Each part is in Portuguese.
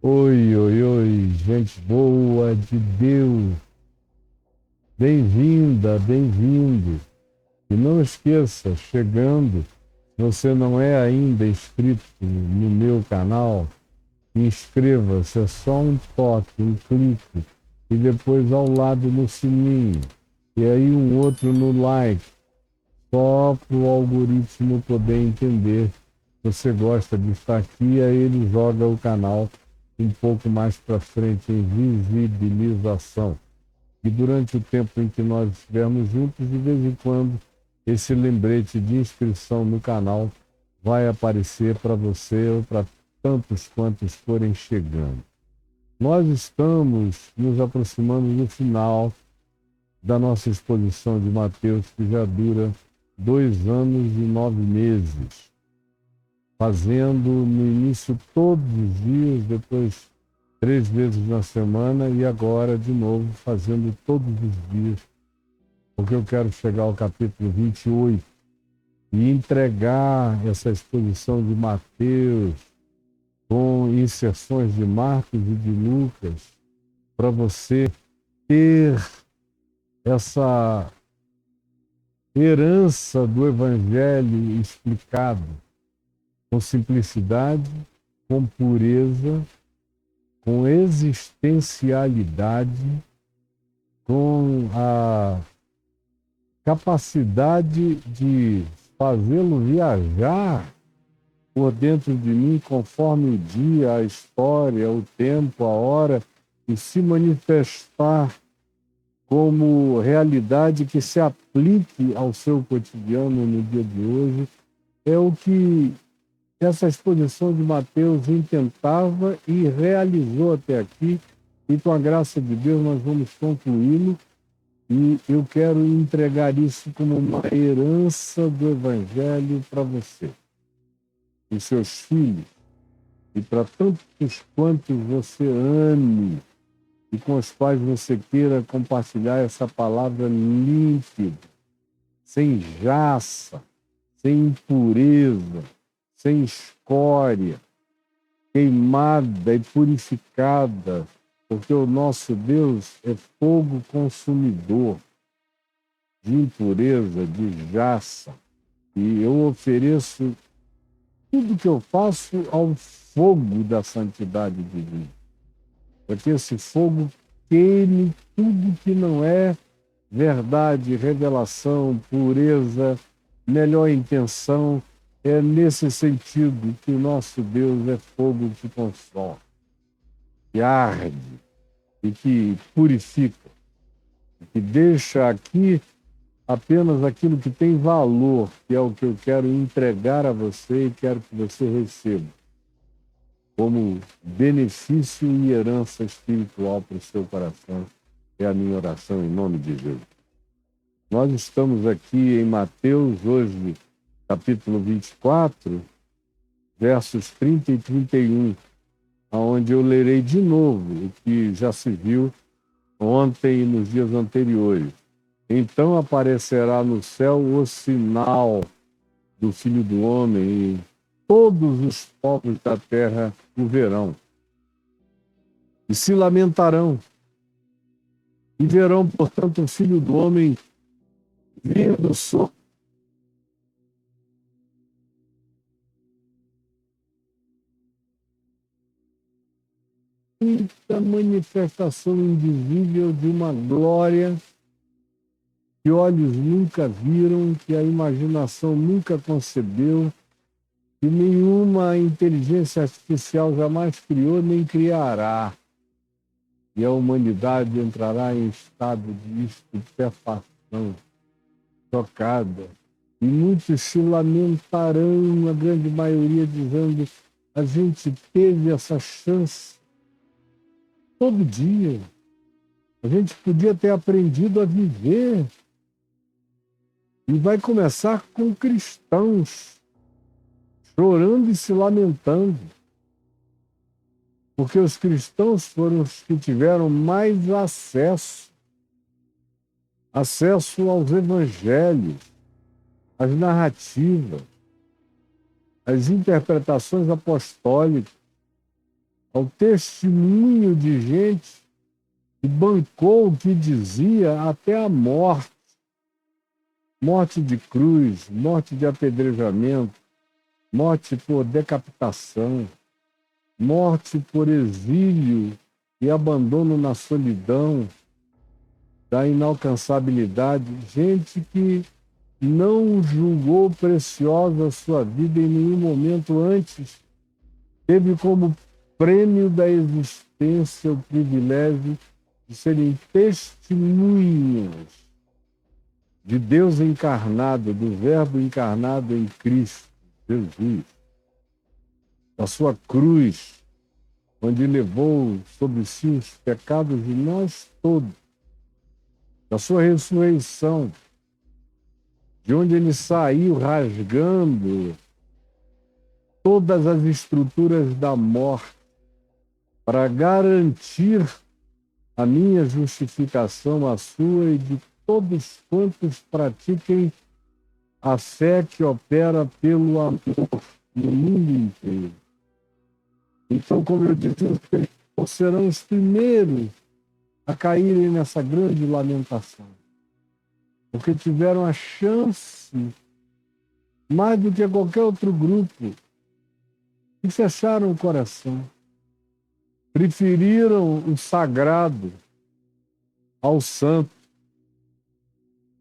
Oi, oi, oi, gente boa de Deus, bem-vinda, bem-vindo. E não esqueça, chegando, se você não é ainda inscrito no meu canal, inscreva-se, é só um toque, um clique, e depois ao lado no sininho, e aí um outro no like, só para o algoritmo poder entender que você gosta de estar aqui, aí ele joga o canal um pouco mais para frente em visibilização. E durante o tempo em que nós estivermos juntos, de vez em quando, esse lembrete de inscrição no canal vai aparecer para você ou para tantos quantos forem chegando. Nós estamos nos aproximando do final da nossa exposição de Mateus, que já dura 2 anos e 9 meses, fazendo no início todos os dias, depois 3 vezes na semana e agora de novo fazendo todos os dias, porque eu quero chegar ao capítulo 28 e entregar essa exposição de Mateus com inserções de Marcos e de Lucas para você ter essa herança do Evangelho explicado com simplicidade, com pureza, com existencialidade, com a capacidade de fazê-lo viajar por dentro de mim conforme o dia, a história, o tempo, a hora, e se manifestar como realidade que se aplique ao seu cotidiano no dia de hoje, é o que essa exposição de Mateus intentava e realizou até aqui, e com a graça de Deus nós vamos concluí-lo, e eu quero entregar isso como uma herança do Evangelho para você e seus filhos, e para tantos quantos você ame e com os quais você queira compartilhar essa palavra límpida, sem jaça, sem impureza, sem escória, queimada e purificada, porque o nosso Deus é fogo consumidor de impureza, de jaça. E eu ofereço tudo que eu faço ao fogo da santidade divina, para que esse fogo queime tudo que não é verdade, revelação, pureza, melhor intenção. É nesse sentido que o nosso Deus é fogo que consome, que arde e que purifica, que deixa aqui apenas aquilo que tem valor, que é o que eu quero entregar a você e quero que você receba como benefício e herança espiritual para o seu coração. É a minha oração em nome de Jesus. Nós estamos aqui em Mateus, hoje, capítulo 24, versos 30 e 31, onde eu lerei de novo o que já se viu ontem e nos dias anteriores. Então aparecerá no céu o sinal do Filho do Homem, e todos os povos da terra o verão. E se lamentarão, e verão, portanto, o Filho do Homem vindo sobre muita manifestação invisível de uma glória que olhos nunca viram, que a imaginação nunca concebeu, que nenhuma inteligência artificial jamais criou nem criará. E a humanidade entrará em estado de estupefação, chocada. E muitos se lamentarão, a grande maioria dizendo: a gente teve essa chance todo dia. A gente podia ter aprendido a viver. E vai começar com cristãos chorando e se lamentando, porque os cristãos foram os que tiveram mais acesso aos evangelhos, às narrativas, às interpretações apostólicas, ao testemunho de gente que bancou o que dizia até a morte. Morte de cruz, morte de apedrejamento, morte por decapitação, morte por exílio e abandono na solidão, da inalcançabilidade. Gente que não julgou preciosa a sua vida em nenhum momento antes, teve como prêmio da existência o privilégio de serem testemunhas de Deus encarnado, do Verbo encarnado em Cristo, Jesus, da sua cruz, onde levou sobre si os pecados de nós todos, da sua ressurreição, de onde ele saiu rasgando todas as estruturas da morte para garantir a minha justificação, a sua e de todos quantos pratiquem a fé que opera pelo amor no mundo inteiro. Então, como eu disse, os serão os primeiros a caírem nessa grande lamentação, porque tiveram a chance, mais do que qualquer outro grupo, e fecharam o coração. Preferiram o sagrado ao santo.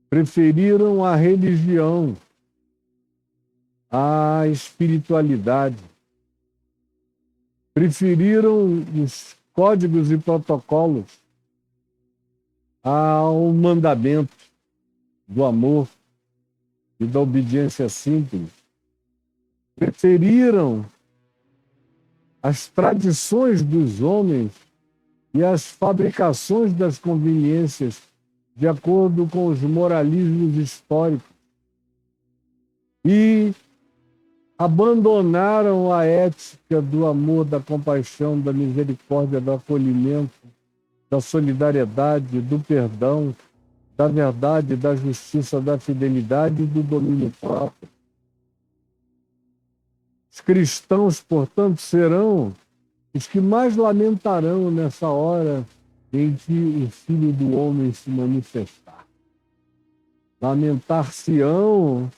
Preferiram a religião à espiritualidade. Preferiram os códigos e protocolos ao mandamento do amor e da obediência simples. Preferiram as tradições dos homens e as fabricações das conveniências de acordo com os moralismos históricos e abandonaram a ética do amor, da compaixão, da misericórdia, do acolhimento, da solidariedade, do perdão, da verdade, da justiça, da fidelidade e do domínio próprio. Os cristãos, portanto, serão os que mais lamentarão nessa hora em que o Filho do Homem se manifestar. Lamentar-se-ão,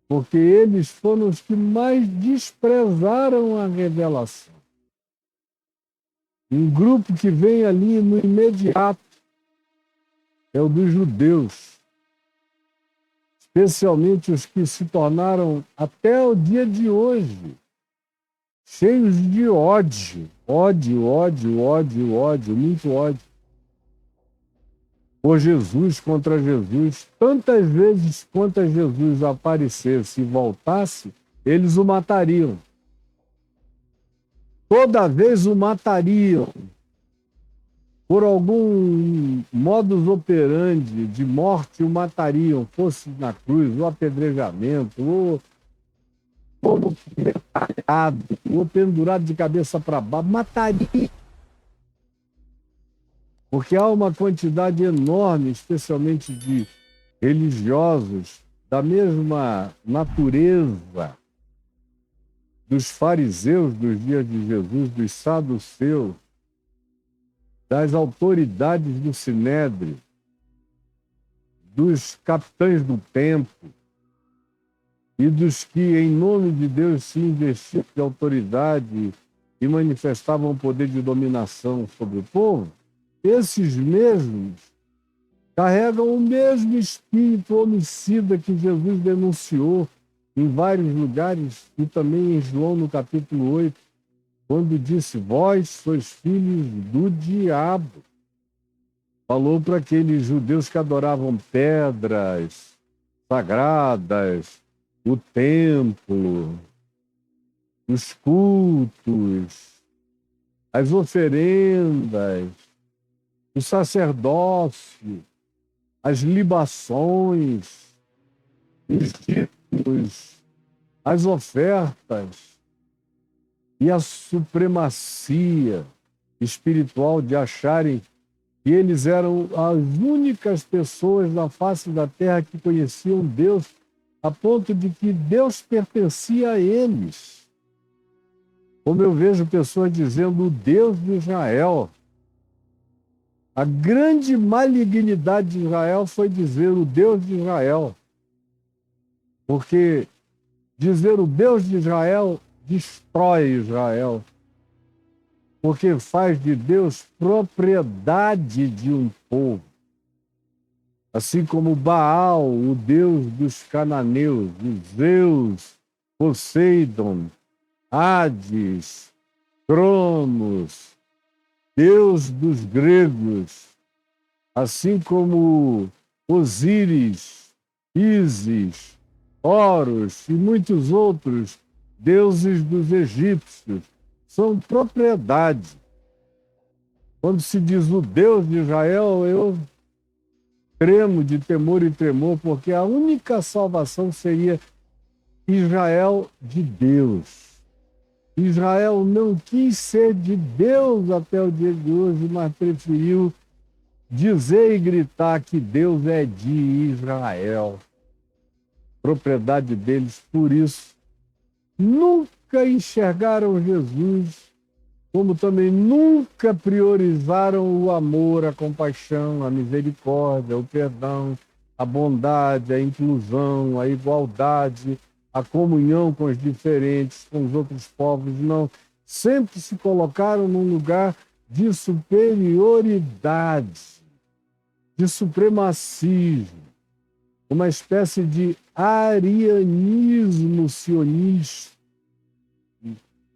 porque eles foram os que mais desprezaram a revelação. Um grupo que vem ali no imediato é o dos judeus, especialmente os que se tornaram, até o dia de hoje, cheios de ódio, muito ódio por Jesus, contra Jesus. Tantas vezes quantas Jesus aparecesse e voltasse, eles o matariam. Toda vez o matariam. Por algum modus operandi de morte, o matariam, fosse na cruz, ou apedrejamento, ou metralhado, ou pendurado de cabeça para baixo, mataria. Porque há uma quantidade enorme, especialmente de religiosos, da mesma natureza dos fariseus dos dias de Jesus, dos saduceus, das autoridades do Sinédrio, dos capitães do templo e dos que, em nome de Deus, se investiam de autoridade e manifestavam poder de dominação sobre o povo. Esses mesmos carregam o mesmo espírito homicida que Jesus denunciou em vários lugares e também em João, no capítulo 8, quando disse: vós sois filhos do diabo. Falou para aqueles judeus que adoravam pedras sagradas, o templo, os cultos, as oferendas, o sacerdócio, as libações, os títulos, as ofertas e a supremacia espiritual de acharem que eles eram as únicas pessoas na face da terra que conheciam Deus, a ponto de que Deus pertencia a eles. Como eu vejo pessoas dizendo o Deus de Israel. A grande malignidade de Israel foi dizer o Deus de Israel. Porque dizer o Deus de Israel destrói Israel. Porque faz de Deus propriedade de um povo. Assim como Baal, o deus dos cananeus, os Zeus, Poseidon, Hades, Cronos, deus dos gregos, assim como Osíris, Ísis, Horus e muitos outros deuses dos egípcios, são propriedade. Quando se diz o Deus de Israel, eu tremo de temor e tremor, porque a única salvação seria Israel de Deus. Israel não quis ser de Deus até o dia de hoje, mas preferiu dizer e gritar que Deus é de Israel, propriedade deles. Por isso, nunca enxergaram Jesus, como também nunca priorizaram o amor, a compaixão, a misericórdia, o perdão, a bondade, a inclusão, a igualdade, a comunhão com os diferentes, com os outros povos. Não, sempre se colocaram num lugar de superioridade, de supremacismo, uma espécie de arianismo sionista.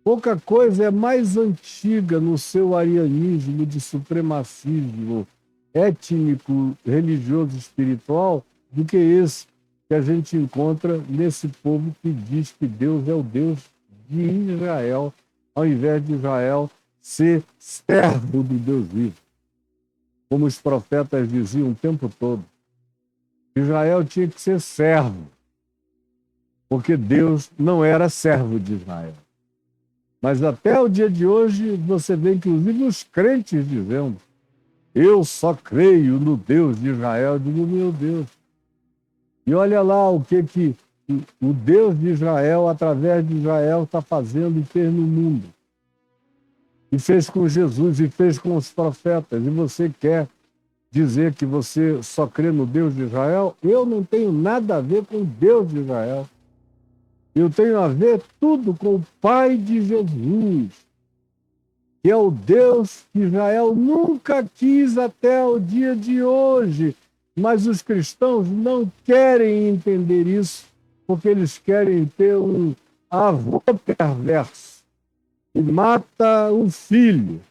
Pouca coisa é mais antiga no seu arianismo de supremacismo étnico, religioso, espiritual, do que esse que a gente encontra nesse povo que diz que Deus é o Deus de Israel, ao invés de Israel ser servo do Deus vivo. Como os profetas diziam o tempo todo, Israel tinha que ser servo, porque Deus não era servo de Israel. Mas até o dia de hoje, você vê inclusive os crentes dizendo, eu só creio no Deus de Israel. Eu digo, meu Deus. E olha lá o que o Deus de Israel, através de Israel, está fazendo e fez no mundo. E fez com Jesus, e fez com os profetas. E você quer dizer que você só crê no Deus de Israel? Eu não tenho nada a ver com o Deus de Israel. Eu tenho a ver tudo com o Pai de Jesus, que é o Deus que Israel nunca quis até o dia de hoje. Mas os cristãos não querem entender isso, porque eles querem ter um avô perverso, que mata o filho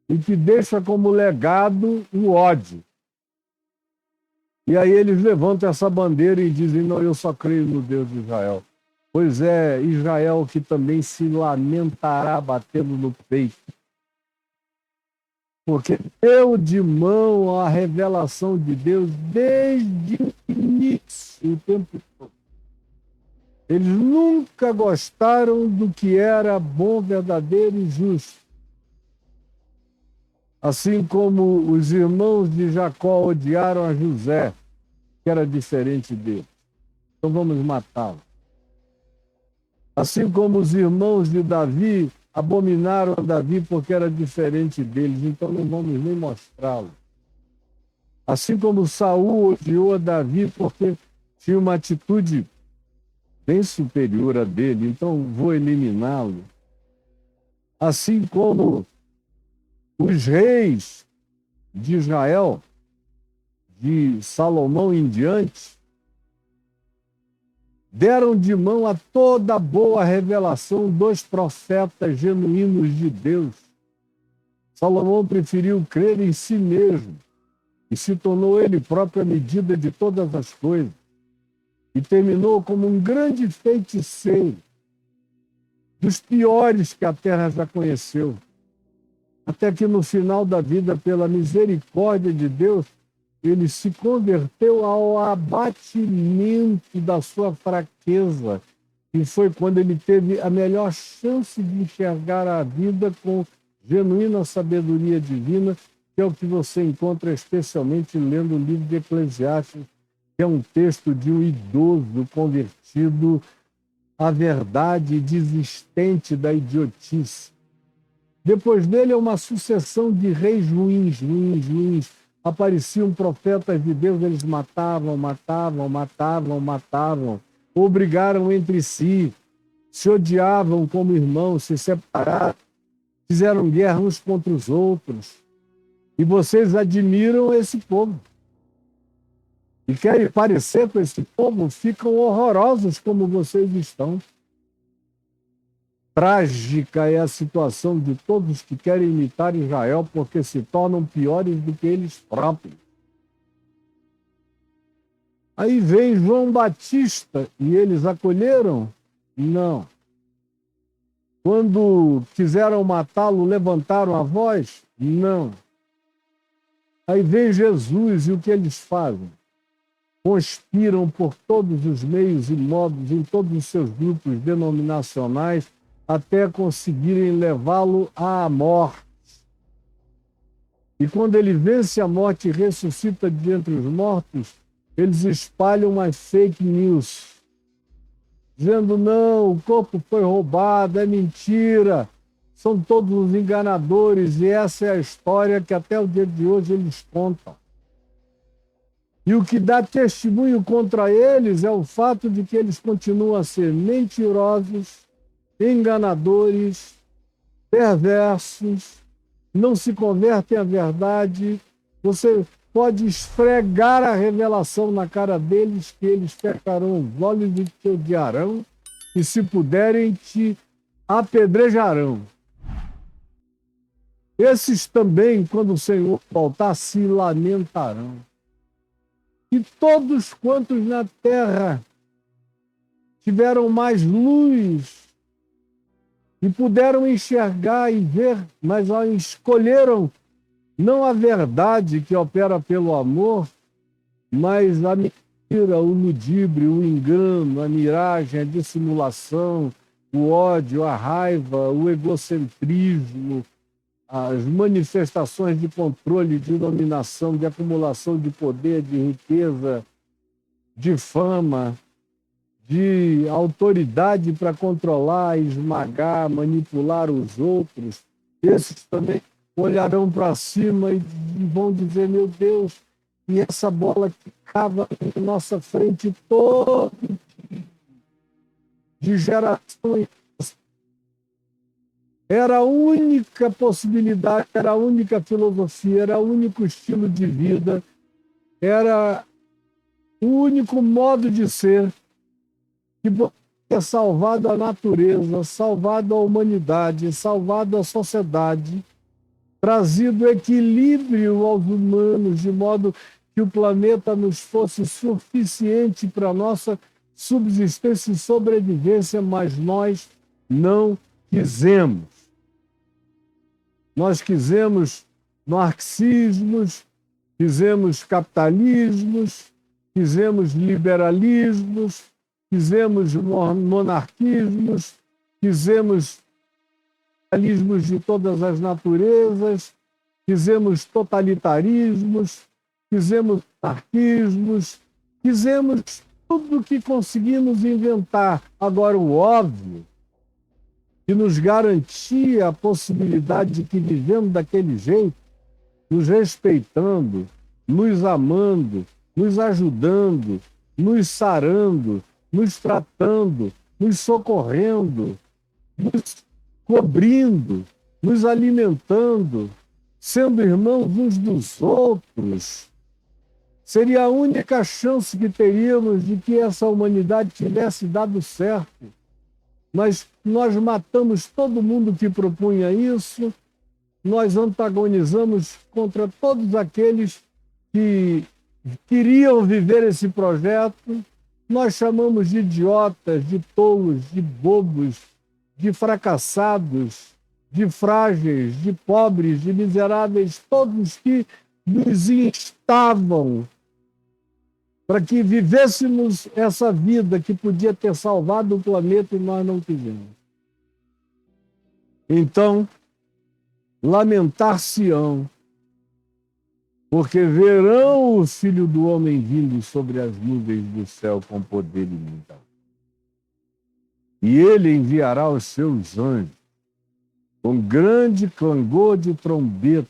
e que deixa como legado o ódio. E aí eles levantam essa bandeira e dizem, não, eu só creio no Deus de Israel. Pois é, Israel que também se lamentará batendo no peito, porque deu de mão a revelação de Deus desde o início, o tempo todo. Eles nunca gostaram do que era bom, verdadeiro e justo. Assim como os irmãos de Jacó odiaram a José, que era diferente dele. Então vamos matá-lo. Assim como os irmãos de Davi abominaram a Davi porque era diferente deles, então não vamos nem mostrá-lo. Assim como Saul odiou a Davi porque tinha uma atitude bem superior a dele, então vou eliminá-lo. Assim como os reis de Israel, de Salomão em diante, deram de mão a toda a boa revelação dos profetas genuínos de Deus. Salomão preferiu crer em si mesmo e se tornou ele próprio a medida de todas as coisas. E terminou como um grande feiticeiro, dos piores que a terra já conheceu. Até que no final da vida, pela misericórdia de Deus, ele se converteu ao abatimento da sua fraqueza. E foi quando ele teve a melhor chance de enxergar a vida com genuína sabedoria divina, que é o que você encontra especialmente lendo o livro de Eclesiastes, que é um texto de um idoso convertido a verdade desistente da idiotice. Depois dele é uma sucessão de reis ruins, ruins, ruins. Apareciam profetas de Deus, eles matavam, matavam, matavam, matavam. Obrigaram entre si, se odiavam como irmãos, se separaram, fizeram guerra uns contra os outros. E vocês admiram esse povo. E querem parecer com esse povo, ficam horrorosos como vocês estão. Trágica é a situação de todos que querem imitar Israel, porque se tornam piores do que eles próprios. Aí vem João Batista, e eles acolheram? Não. Quando quiseram matá-lo, levantaram a voz? Não. Aí vem Jesus, e o que eles fazem? Conspiram por todos os meios e modos, em todos os seus grupos denominacionais, até conseguirem levá-lo à morte. E quando ele vence a morte e ressuscita de entre os mortos, eles espalham umas fake news, dizendo, não, o corpo foi roubado, é mentira, são todos os enganadores, e essa é a história que até o dia de hoje eles contam. E o que dá testemunho contra eles é o fato de que eles continuam a ser mentirosos, enganadores, perversos, não se convertem à verdade. Você pode esfregar a revelação na cara deles, que eles pecarão os olhos e te odiarão, e se puderem, te apedrejarão. Esses também, quando o Senhor voltar, se lamentarão. E todos quantos na terra tiveram mais luz e puderam enxergar e ver, mas escolheram não a verdade que opera pelo amor, mas a mentira, o ludíbrio, o engano, a miragem, a dissimulação, o ódio, a raiva, o egocentrismo, as manifestações de controle, de dominação, de acumulação de poder, de riqueza, de fama, de autoridade para controlar, esmagar, manipular os outros. Esses também olharão para cima e vão dizer, meu Deus, e essa bola que cava na nossa frente todo de geração em era a única possibilidade, era a única filosofia, era o único estilo de vida, era o único modo de ser que é salvado a natureza, salvado a humanidade, salvado a sociedade, trazido equilíbrio aos humanos, de modo que o planeta nos fosse suficiente para a nossa subsistência e sobrevivência, mas nós não quisemos. Nós quisemos marxismos, quisemos capitalismos, quisemos liberalismos, quisemos monarquismos, quisemos capitalismos de todas as naturezas, quisemos totalitarismos, quisemos anarquismos, quisemos tudo o que conseguimos inventar. Agora, o óbvio que nos garantia a possibilidade de que vivendo daquele jeito, nos respeitando, nos amando, nos ajudando, nos sarando, nos tratando, nos socorrendo, nos cobrindo, nos alimentando, sendo irmãos uns dos outros, seria a única chance que teríamos de que essa humanidade tivesse dado certo. Mas nós matamos todo mundo que propunha isso, nós antagonizamos contra todos aqueles que queriam viver esse projeto, nós chamamos de idiotas, de tolos, de bobos, de fracassados, de frágeis, de pobres, de miseráveis, todos que nos instavam para que vivêssemos essa vida que podia ter salvado o planeta e nós não quisemos. Então, lamentar-se-ão, porque verão o Filho do Homem vindo sobre as nuvens do céu com poder ilimitado. e ele enviará os seus anjos, com grande clangor de trombeta,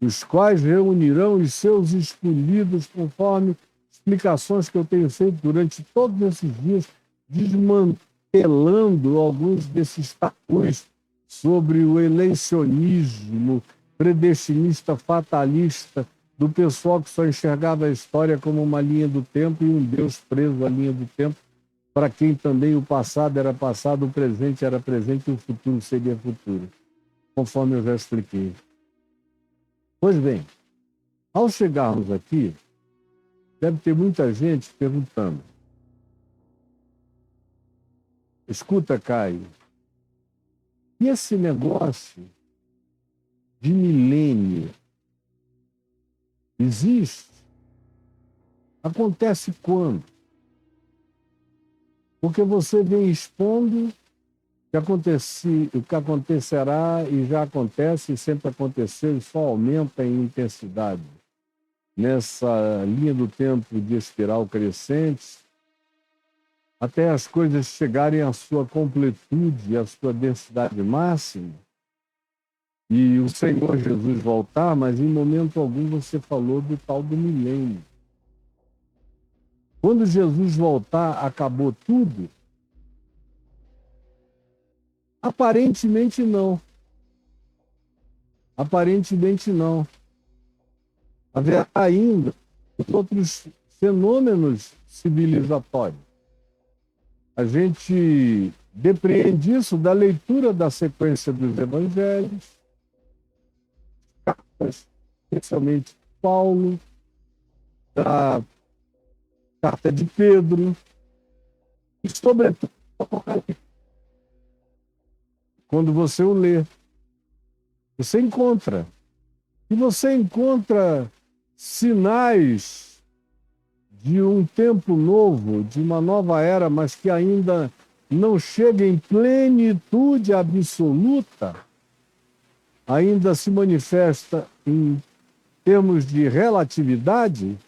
os quais reunirão os seus escolhidos, conforme explicações que eu tenho feito durante todos esses dias, desmantelando alguns desses tabus sobre o eleicionismo predestinista, fatalista, do pessoal que só enxergava a história como uma linha do tempo e um Deus preso à linha do tempo, para quem também o passado era passado, o presente era presente e o futuro seria futuro, conforme eu já expliquei. Pois bem, ao chegarmos aqui, deve ter muita gente perguntando: escuta, Caio, e esse negócio de milênio existe? Acontece quando? Porque você vem expondo o que acontecerá e já acontece e sempre aconteceu e só aumenta em intensidade. Nessa linha do tempo de espiral crescente, até as coisas chegarem à sua completude, à sua densidade máxima, e o Senhor Jesus voltar, mas em momento algum você falou do tal do milênio. Quando Jesus voltar, acabou tudo? Aparentemente não. Aparentemente não. Haverá ainda outros fenômenos civilizatórios. A gente depreende isso da leitura da sequência dos evangelhos, especialmente Paulo, da carta de Pedro, e sobretudo o Apocalipse. Quando você o lê, você encontra. E você encontra sinais de um tempo novo, de uma nova era, mas que ainda não chega em plenitude absoluta, ainda se manifesta em termos de relatividade,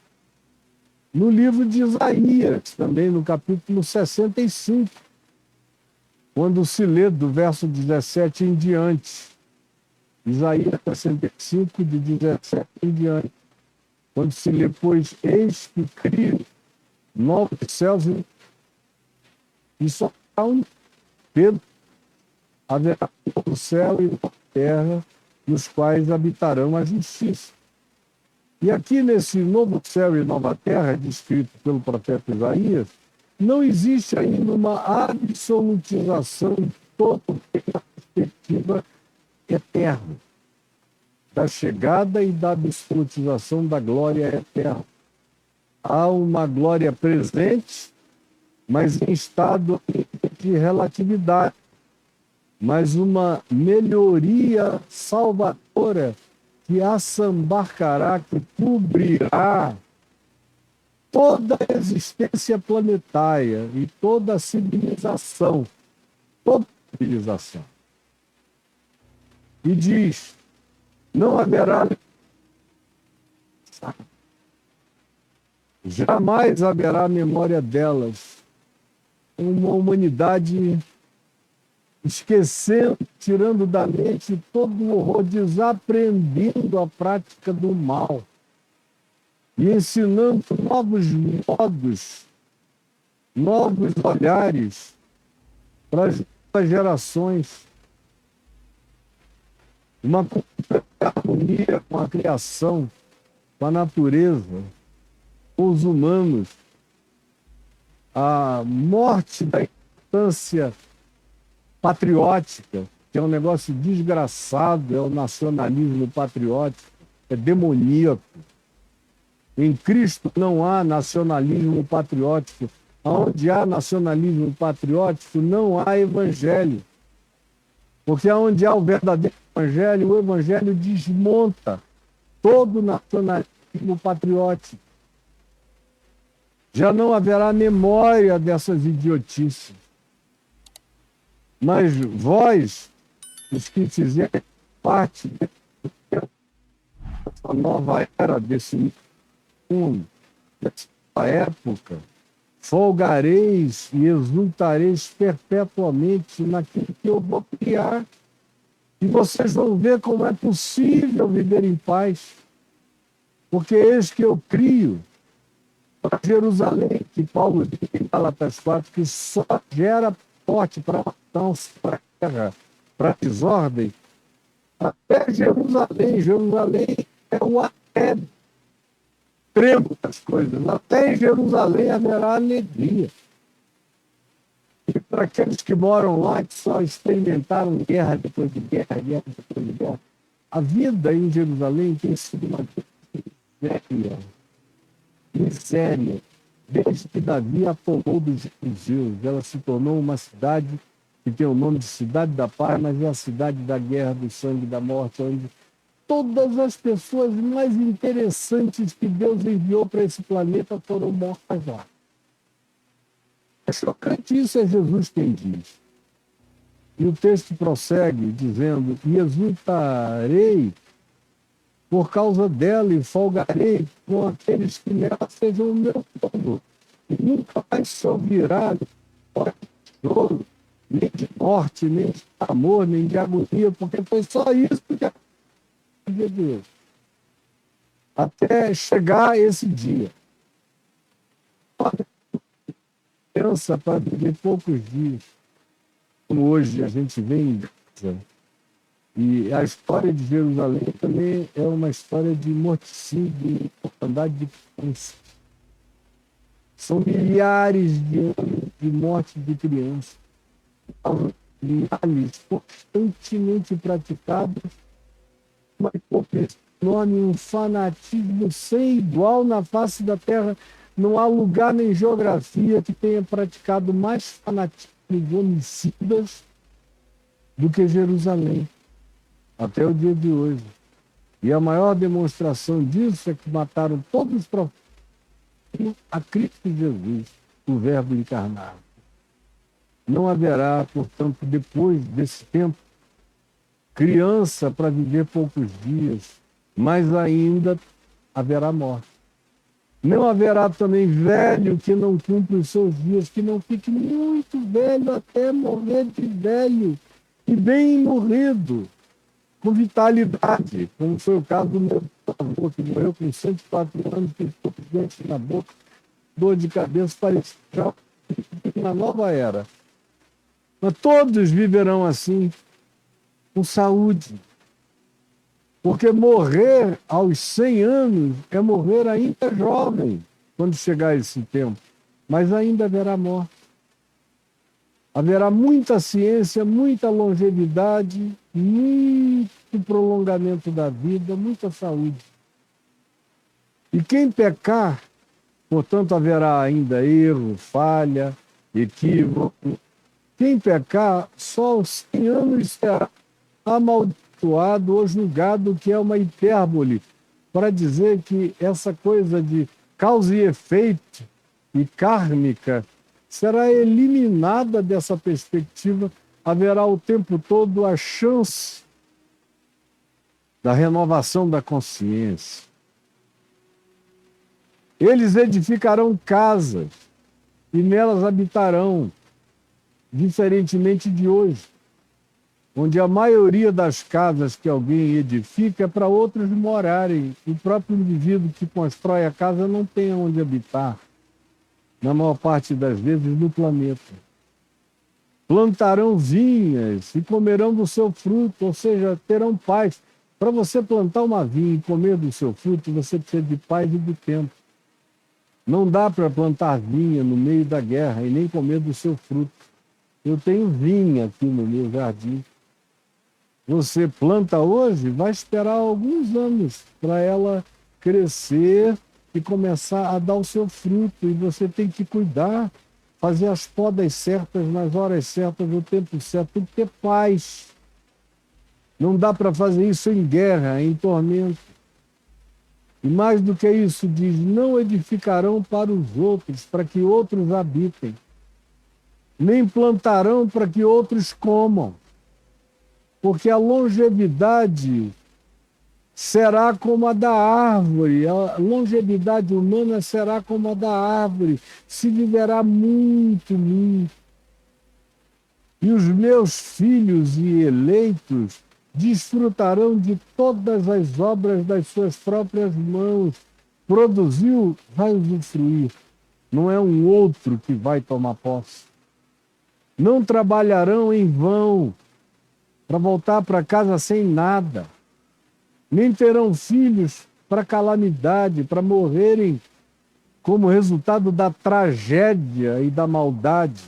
no livro de Isaías, também no capítulo 65, quando se lê do verso 17 em diante. Isaías 65, de 17 em diante. Quando se lê, pois, eis que crio novos céus e só há um Pedro, haverá novo céu e nova terra, nos quais habitarão a justiça. E aqui nesse novo céu e nova terra, descrito pelo profeta Isaías, não existe ainda uma absolutização toda a perspectiva eterna, da chegada e da absolutização da glória eterna. Há uma glória presente, mas em estado de relatividade, mas uma melhoria salvadora que assambarcará, que cobrirá toda a existência planetária e toda a civilização, toda a civilização. E diz, não haverá, jamais haverá memória delas. Uma humanidade esquecendo, tirando da mente todo o horror, desaprendendo a prática do mal e ensinando novos modos, novos olhares para as novas gerações. Uma harmonia com a criação, com a natureza, com os humanos. A morte da importância patriótica, que é um negócio desgraçado, é o nacionalismo patriótico, é demoníaco. Em Cristo não há nacionalismo patriótico. Onde há nacionalismo patriótico, não há evangelho. Porque onde há o verdadeiro evangelho, o evangelho desmonta todo o nacionalismo patriótico. Já não haverá memória dessas idiotices. Mas vós, os que fizerem parte dessa nova era, desse mundo, dessa época, folgareis e exultareis perpetuamente naquilo que eu vou criar. E vocês vão ver como é possível viver em paz. Porque eis que eu crio para Jerusalém, que Paulo diz em Gálatas 4, que só gera porte para matança, para guerra, para desordem, até Jerusalém. Jerusalém é o até extremo das coisas. Até em Jerusalém haverá alegria. E para aqueles que moram lá, que só experimentaram guerra depois de guerra, guerra depois de guerra, a vida em Jerusalém tem sido uma miséria, miséria. Desde que Davi a tomou dos judeus, ela se tornou uma cidade que tem o nome de Cidade da Paz, mas é a cidade da guerra, do sangue, da morte, onde todas as pessoas mais interessantes que Deus enviou para esse planeta foram mortas lá. É chocante isso, é Jesus quem diz. E o texto prossegue dizendo: e exultarei por causa dela e folgarei com aqueles que nela sejam o meu povo. E nunca mais se ouvirá de choro, nem de morte, nem de amor, nem de agonia, porque foi só isso que aconteceu de Deus. Até chegar esse dia. Pensa para viver poucos dias, como hoje a gente vê em Gaza. E a história de Jerusalém também é uma história de morticínio, de mortandade de crianças. São milhares de anos de morte de crianças. Milhares constantemente praticados, uma hipocrisia enorme, um fanatismo sem igual na face da terra. Não há lugar nem geografia que tenha praticado mais fanatismo e homicidas do que Jerusalém, até o dia de hoje. E a maior demonstração disso é que mataram todos os profetas a Cristo Jesus, o Verbo encarnado. Não haverá, portanto, depois desse tempo, criança para viver poucos dias, mas ainda haverá morte. Não haverá também velho que não cumpra os seus dias, que não fique muito velho até morrer de velho, e bem morrido, com vitalidade, como foi o caso do meu avô, que morreu com 104 anos, que ficou com dente na boca, dor de cabeça, parecia na nova era. Mas todos viverão assim, com saúde. Porque morrer aos 100 anos é morrer ainda jovem, quando chegar esse tempo. Mas ainda haverá morte. Haverá muita ciência, muita longevidade, muito prolongamento da vida, muita saúde. E quem pecar, portanto, haverá ainda erro, falha, equívoco. Quem pecar, só aos 100 anos será amaldiçoado ou julgado, que é uma hipérbole, para dizer que essa coisa de causa e efeito e kármica será eliminada dessa perspectiva. Haverá o tempo todo a chance da renovação da consciência. Eles edificarão casas e nelas habitarão, diferentemente de hoje, onde a maioria das casas que alguém edifica é para outros morarem. O próprio indivíduo que constrói a casa não tem onde habitar, na maior parte das vezes, no planeta. Plantarão vinhas e comerão do seu fruto, ou seja, terão paz. Para você plantar uma vinha e comer do seu fruto, você precisa de paz e de tempo. Não dá para plantar vinha no meio da guerra e nem comer do seu fruto. Eu tenho vinha aqui no meu jardim. Você planta hoje, vai esperar alguns anos para ela crescer e começar a dar o seu fruto. E você tem que cuidar, fazer as podas certas, nas horas certas, no tempo certo. Tem que ter paz. Não dá para fazer isso em guerra, em tormento. E mais do que isso, diz: não edificarão para os outros, para que outros habitem. Nem plantarão para que outros comam. Porque a longevidade será como a da árvore, a longevidade humana será como a da árvore, se viverá muito, muito. E os meus filhos e eleitos desfrutarão de todas as obras das suas próprias mãos. Produziu, vai usufruir. Não é um outro que vai tomar posse. Não trabalharão em vão para voltar para casa sem nada. Nem terão filhos para calamidade, para morrerem como resultado da tragédia e da maldade.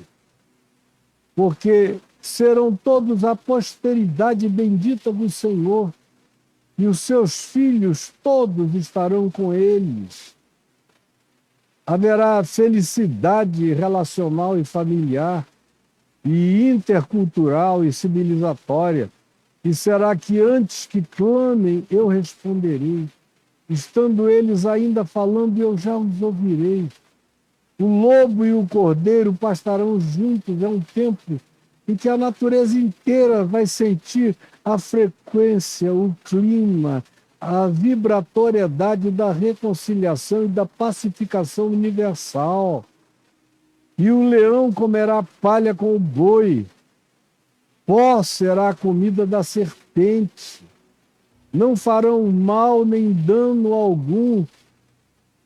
Porque serão todos a posteridade bendita do Senhor, e os seus filhos todos estarão com eles. Haverá felicidade relacional e familiar, e intercultural e civilizatória, e será que antes que clamem, eu responderei. Estando eles ainda falando, eu já os ouvirei. O lobo e o cordeiro pastarão juntos. É um tempo em que a natureza inteira vai sentir a frequência, o clima, a vibratoriedade da reconciliação e da pacificação universal. E o leão comerá palha com o boi, pó será a comida da serpente. Não farão mal nem dano algum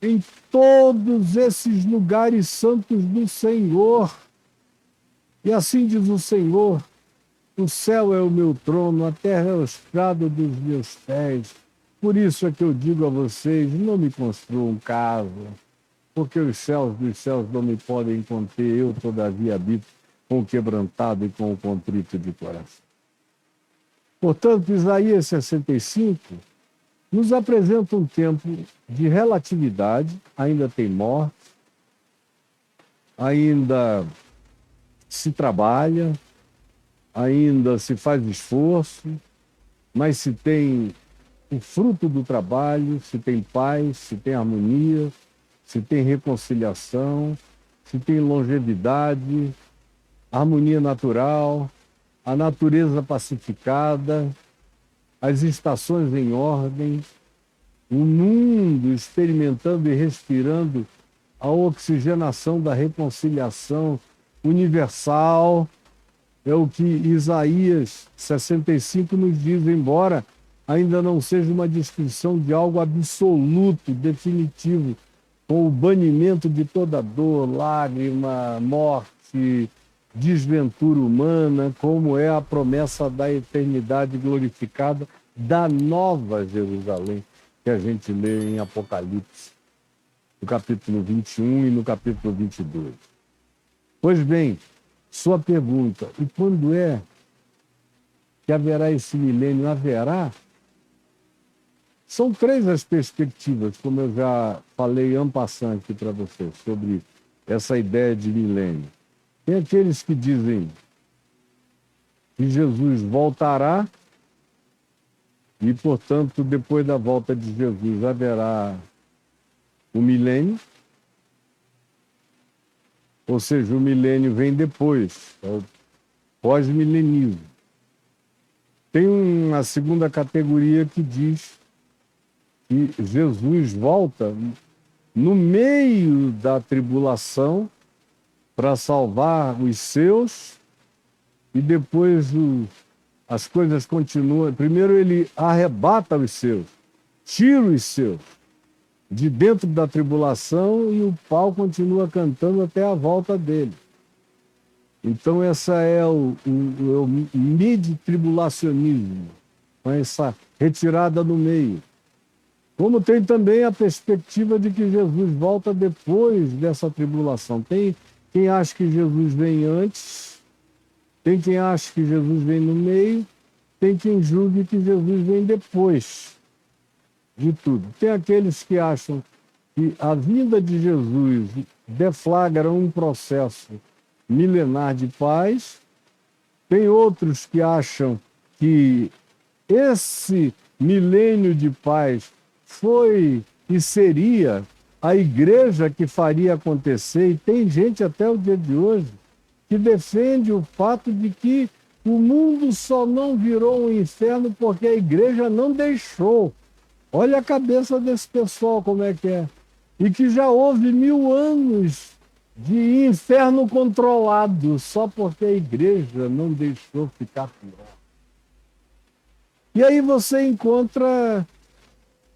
em todos esses lugares santos do Senhor. E assim diz o Senhor: o céu é o meu trono, a terra é o estrado dos meus pés. Por isso é que eu digo a vocês, não me construam casa, porque os céus dos céus não me podem conter, eu todavia habito com o quebrantado e com o contrito de coração. Portanto, Isaías 65 nos apresenta um tempo de relatividade, ainda tem morte, ainda se trabalha, ainda se faz esforço, mas se tem o fruto do trabalho, se tem paz, se tem harmonia, se tem reconciliação, se tem longevidade, harmonia natural, a natureza pacificada, as estações em ordem, o mundo experimentando e respirando a oxigenação da reconciliação universal. É o que Isaías 65 nos diz, embora ainda não seja uma descrição de algo absoluto, definitivo, com o banimento de toda dor, lágrima, morte, desventura humana, como é a promessa da eternidade glorificada da nova Jerusalém, que a gente lê em Apocalipse, no capítulo 21 e no capítulo 22. Pois bem, sua pergunta, e quando é que haverá esse milênio? Haverá? São três as perspectivas, como eu já falei en passant aqui para vocês, sobre essa ideia de milênio. Tem aqueles que dizem que Jesus voltará e, portanto, depois da volta de Jesus haverá o milênio, ou seja, o milênio vem depois, é o pós-milenismo. Tem uma segunda categoria que diz que Jesus volta no meio da tribulação para salvar os seus, e depois as coisas continuam. Primeiro ele arrebata os seus, tira os seus de dentro da tribulação, e o pau continua cantando até a volta dele. Então essa é o mid-tribulacionismo, com essa retirada no meio. Como tem também a perspectiva de que Jesus volta depois dessa tribulação. Tem quem acha que Jesus vem antes, tem quem acha que Jesus vem no meio, tem quem julgue que Jesus vem depois de tudo. Tem aqueles que acham que a vinda de Jesus deflagra um processo milenar de paz. Tem outros que acham que esse milênio de paz foi e seria a igreja que faria acontecer, e tem gente até o dia de hoje que defende o fato de que o mundo só não virou um inferno porque a igreja não deixou. Olha a cabeça desse pessoal, como é que é. E que já houve 1000 anos de inferno controlado, só porque a igreja não deixou ficar pior. E aí você encontra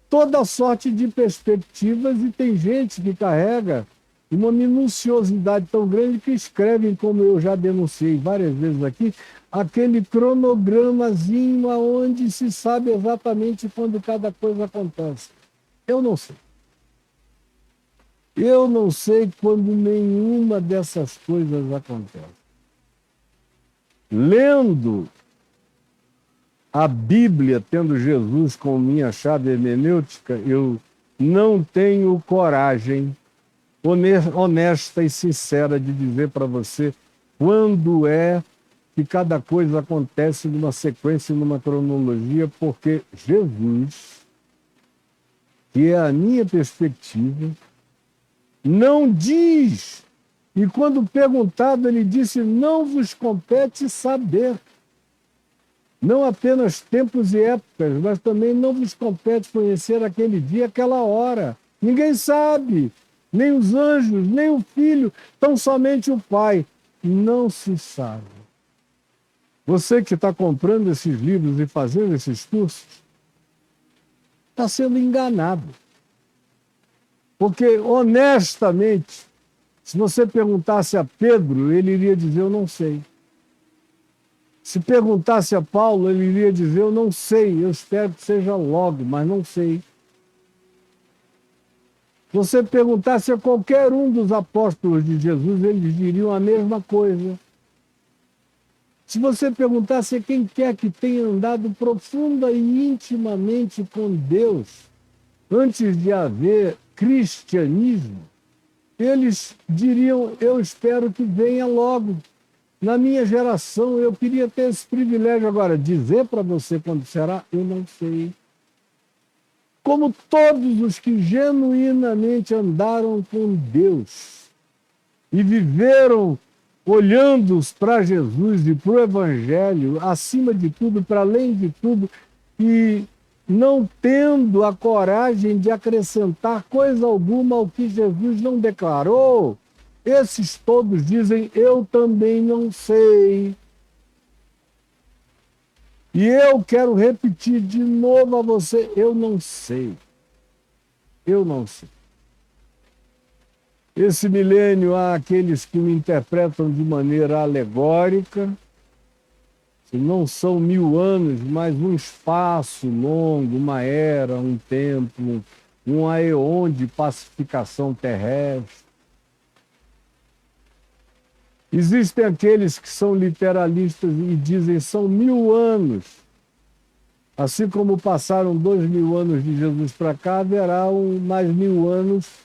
toda sorte de perspectivas e tem gente que carrega uma minuciosidade tão grande que escrevem, como eu já denunciei várias vezes aqui, aquele cronogramazinho aonde se sabe exatamente quando cada coisa acontece. Eu não sei. Eu não sei quando nenhuma dessas coisas acontece. Lendo a Bíblia, tendo Jesus como minha chave hermenêutica, eu não tenho coragem honesta e sincera de dizer para você quando é que cada coisa acontece numa sequência, numa cronologia, porque Jesus, que é a minha perspectiva, não diz. E quando perguntado, ele disse: não vos compete saber. Não apenas tempos e épocas, mas também não vos compete conhecer aquele dia, aquela hora. Ninguém sabe, nem os anjos, nem o Filho, tão somente o Pai. Não se sabe. Você que está comprando esses livros e fazendo esses cursos, está sendo enganado. Porque, honestamente, se você perguntasse a Pedro, ele iria dizer: eu não sei. Se perguntasse a Paulo, ele iria dizer: eu não sei, eu espero que seja logo, mas não sei. Se você perguntasse a qualquer um dos apóstolos de Jesus, eles diriam a mesma coisa. Se você perguntasse a quem quer que tenha andado profunda e intimamente com Deus, antes de haver cristianismo, eles diriam: eu espero que venha logo. Na minha geração, eu queria ter esse privilégio. Agora, dizer para você quando será, eu não sei. Como todos os que genuinamente andaram com Deus e viveram olhando para Jesus e para o Evangelho, acima de tudo, para além de tudo, e não tendo a coragem de acrescentar coisa alguma ao que Jesus não declarou, esses todos dizem: eu também não sei. E eu quero repetir de novo a você: eu não sei. Eu não sei. Esse milênio, há aqueles que me interpretam de maneira alegórica, que não são 1000 anos, mas um espaço longo, uma era, um tempo, um aeon de pacificação terrestre. Existem aqueles que são literalistas e dizem: são 1000 anos. Assim como passaram 2000 anos de Jesus para cá, haverá mais 1000 anos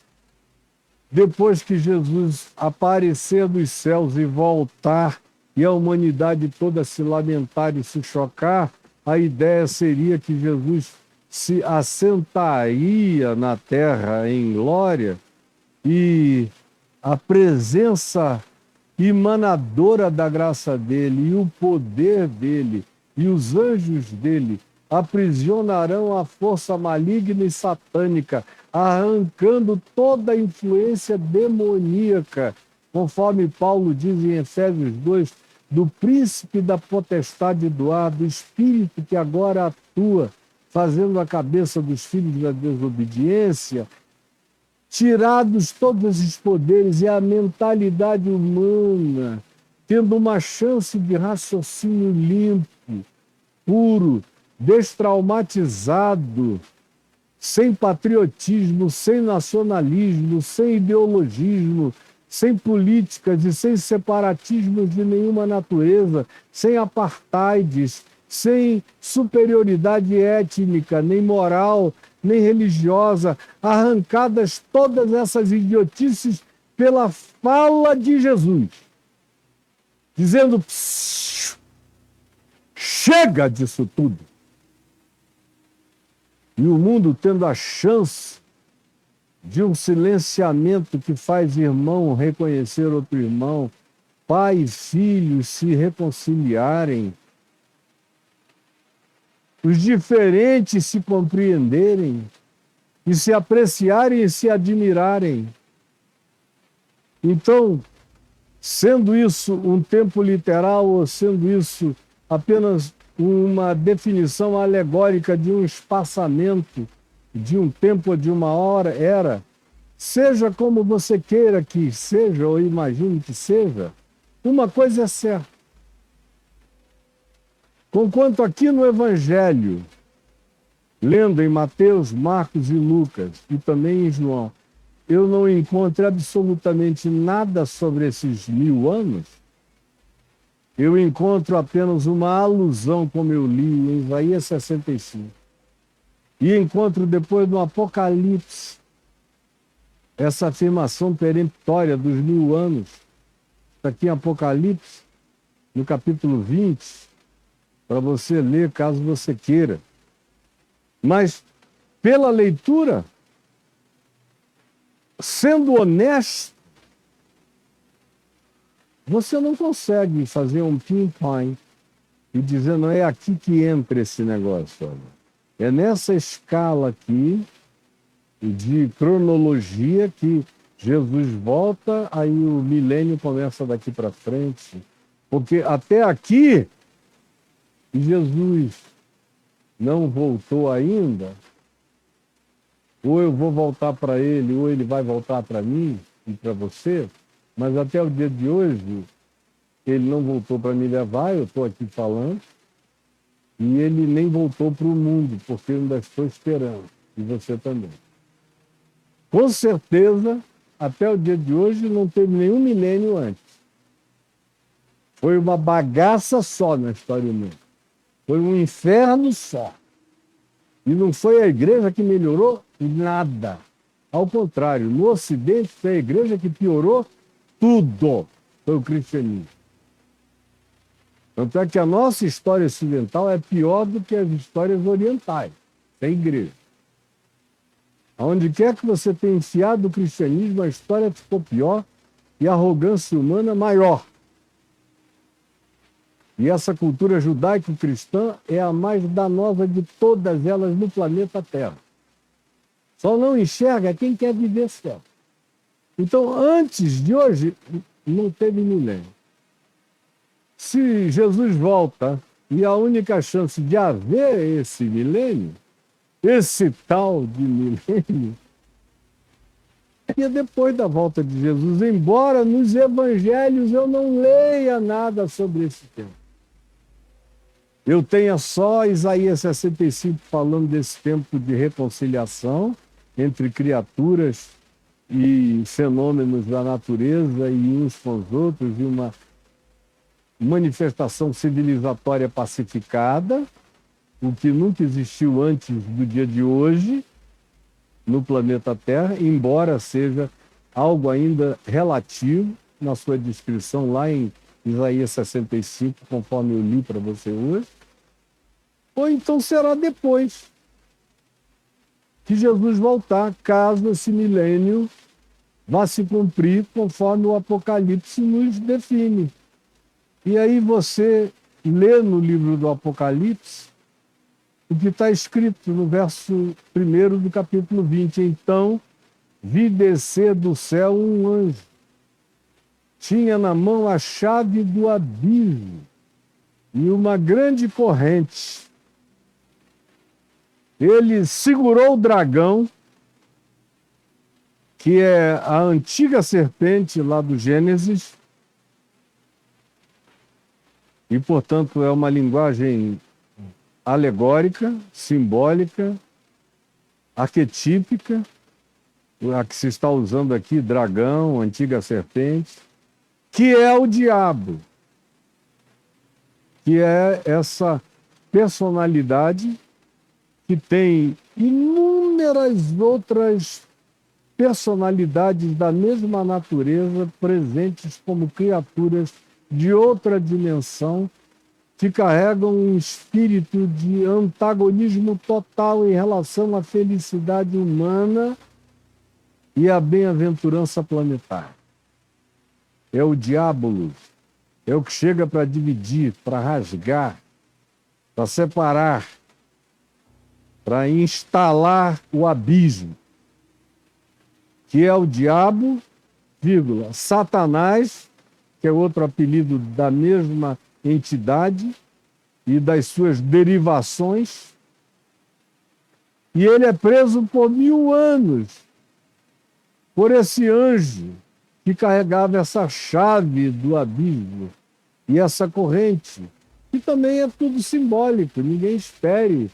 depois que Jesus aparecer dos céus e voltar e a humanidade toda se lamentar e se chocar. A ideia seria que Jesus se assentaria na terra em glória e a presença emanadora da graça dele e o poder dele e os anjos dele aprisionarão a força maligna e satânica, arrancando toda a influência demoníaca, conforme Paulo diz em Efésios 2, do príncipe da potestade do ar, do espírito que agora atua, fazendo a cabeça dos filhos da desobediência, tirados todos esses poderes e a mentalidade humana, tendo uma chance de raciocínio limpo, puro, destraumatizado, sem patriotismo, sem nacionalismo, sem ideologismo, sem políticas e sem separatismos de nenhuma natureza, sem apartheids, sem superioridade étnica, nem moral, nem religiosa, arrancadas todas essas idiotices pela fala de Jesus, dizendo: chega disso tudo. E o mundo tendo a chance de um silenciamento que faz irmão reconhecer outro irmão, pai e filho se reconciliarem, os diferentes se compreenderem, e se apreciarem e se admirarem. Então, sendo isso um tempo literal ou sendo isso apenas uma definição alegórica de um espaçamento, de um tempo ou de uma hora, seja como você queira que seja ou imagine que seja, uma coisa é certa. Conquanto aqui no Evangelho, lendo em Mateus, Marcos e Lucas, e também em João, eu não encontro absolutamente nada sobre esses 1000 anos, eu encontro apenas uma alusão, como eu li em Isaías 65. E encontro depois no Apocalipse essa afirmação peremptória dos 1000 anos. Está aqui em Apocalipse, no capítulo 20, para você ler, caso você queira. Mas, pela leitura, sendo honesto, você não consegue fazer um pinpoint e dizer, não é aqui que entra esse negócio. Olha. É nessa escala aqui de cronologia que Jesus volta, aí o milênio começa daqui para frente. Porque até aqui, Jesus não voltou ainda, ou eu vou voltar para ele, ou ele vai voltar para mim e para você, mas até o dia de hoje, ele não voltou para me levar, eu estou aqui falando, e ele nem voltou para o mundo, porque eu ainda estou esperando, e você também. Com certeza, até o dia de hoje, não teve nenhum milênio antes. Foi uma bagaça só na história humana. Foi um inferno só. E não foi a igreja que melhorou nada. Ao contrário, no Ocidente foi a igreja que piorou tudo. Foi o cristianismo. Tanto é que a nossa história ocidental é pior do que as histórias orientais, da igreja. Aonde quer que você tenha enfiado o cristianismo, a história ficou pior e a arrogância humana maior. E essa cultura judaico-cristã é a mais danosa de todas elas no planeta Terra. Só não enxerga quem quer viver certo. Então, antes de hoje, não teve milênio. Se Jesus volta e a única chance de haver esse milênio, esse tal de milênio, é depois da volta de Jesus, embora nos evangelhos eu não leia nada sobre esse tema. Eu tenho só Isaías 65 falando desse tempo de reconciliação entre criaturas e fenômenos da natureza e uns com os outros, e uma manifestação civilizatória pacificada, o que nunca existiu antes do dia de hoje no planeta Terra, embora seja algo ainda relativo na sua descrição lá em Isaías 65, conforme eu li para você hoje. Ou então será depois que Jesus voltar, caso esse milênio vá se cumprir conforme o Apocalipse nos define. E aí você lê no livro do Apocalipse o que está escrito no verso 1 do capítulo 20. Então, vi descer do céu um anjo. Tinha na mão a chave do abismo e uma grande corrente. Ele segurou o dragão, que é a antiga serpente lá do Gênesis, e, portanto, é uma linguagem alegórica, simbólica, arquetípica, a que se está usando aqui, dragão, antiga serpente, que é o diabo, que é essa personalidade que tem inúmeras outras personalidades da mesma natureza presentes como criaturas de outra dimensão, que carregam um espírito de antagonismo total em relação à felicidade humana e à bem-aventurança planetária. É o diabo, é o que chega para dividir, para rasgar, para separar, para instalar o abismo, que é o diabo, vírgula, Satanás, que é outro apelido da mesma entidade e das suas derivações, e ele é preso por 1000 anos por esse anjo que carregava essa chave do abismo e essa corrente, que também é tudo simbólico. Ninguém espere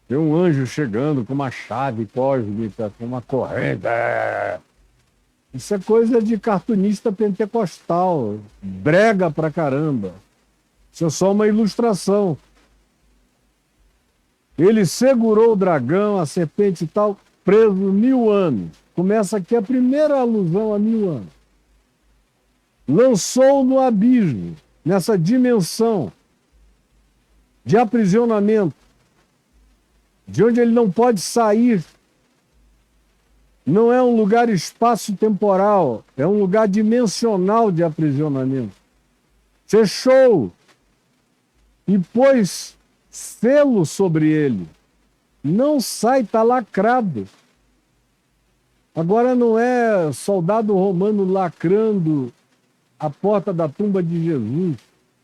ver um anjo chegando com uma chave cósmica, com uma corrente. Isso é coisa de cartunista pentecostal, brega pra caramba. Isso é só uma ilustração. Ele segurou o dragão, a serpente e tal, preso 1000 anos. Começa aqui a primeira alusão a 1000 anos. Lançou no abismo, nessa dimensão de aprisionamento, de onde ele não pode sair. Não é um lugar espaço-temporal, é um lugar dimensional de aprisionamento. Fechou e pôs selo sobre ele. Não sai, está lacrado. Agora não é soldado romano lacrando a porta da tumba de Jesus.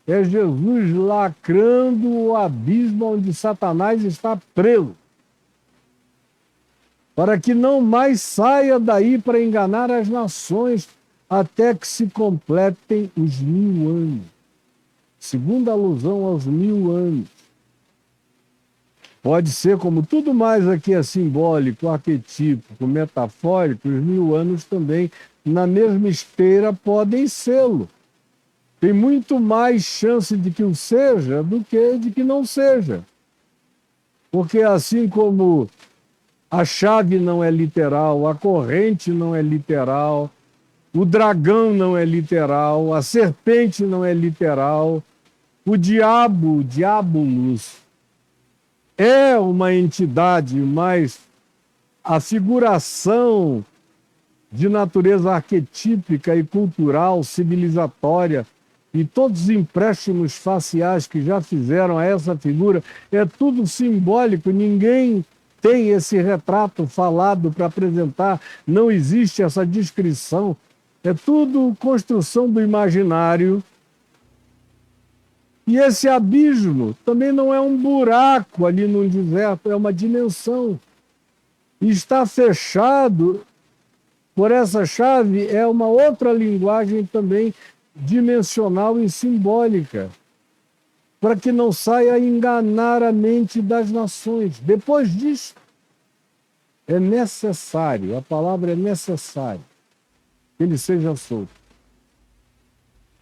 É Jesus lacrando o abismo onde Satanás está preso, para que não mais saia daí para enganar as nações até que se completem os 1000 anos. Segunda alusão aos 1000 anos. Pode ser, como tudo mais aqui é simbólico, arquetípico, metafórico, os 1000 anos também, na mesma esteira, podem sê-lo. Tem muito mais chance de que o seja do que de que não seja. Porque assim como a chave não é literal, a corrente não é literal, o dragão não é literal, a serpente não é literal, o diabo, o diabolus, é uma entidade, mas a figuração de natureza arquetípica e cultural, civilizatória, e todos os empréstimos faciais que já fizeram a essa figura, é tudo simbólico, ninguém tem esse retrato falado para apresentar, não existe essa descrição, é tudo construção do imaginário. E esse abismo também não é um buraco ali no deserto, é uma dimensão. E está fechado por essa chave, é uma outra linguagem também dimensional e simbólica, para que não saia a enganar a mente das nações. Depois disso, é necessário, a palavra é necessário, que ele seja solto.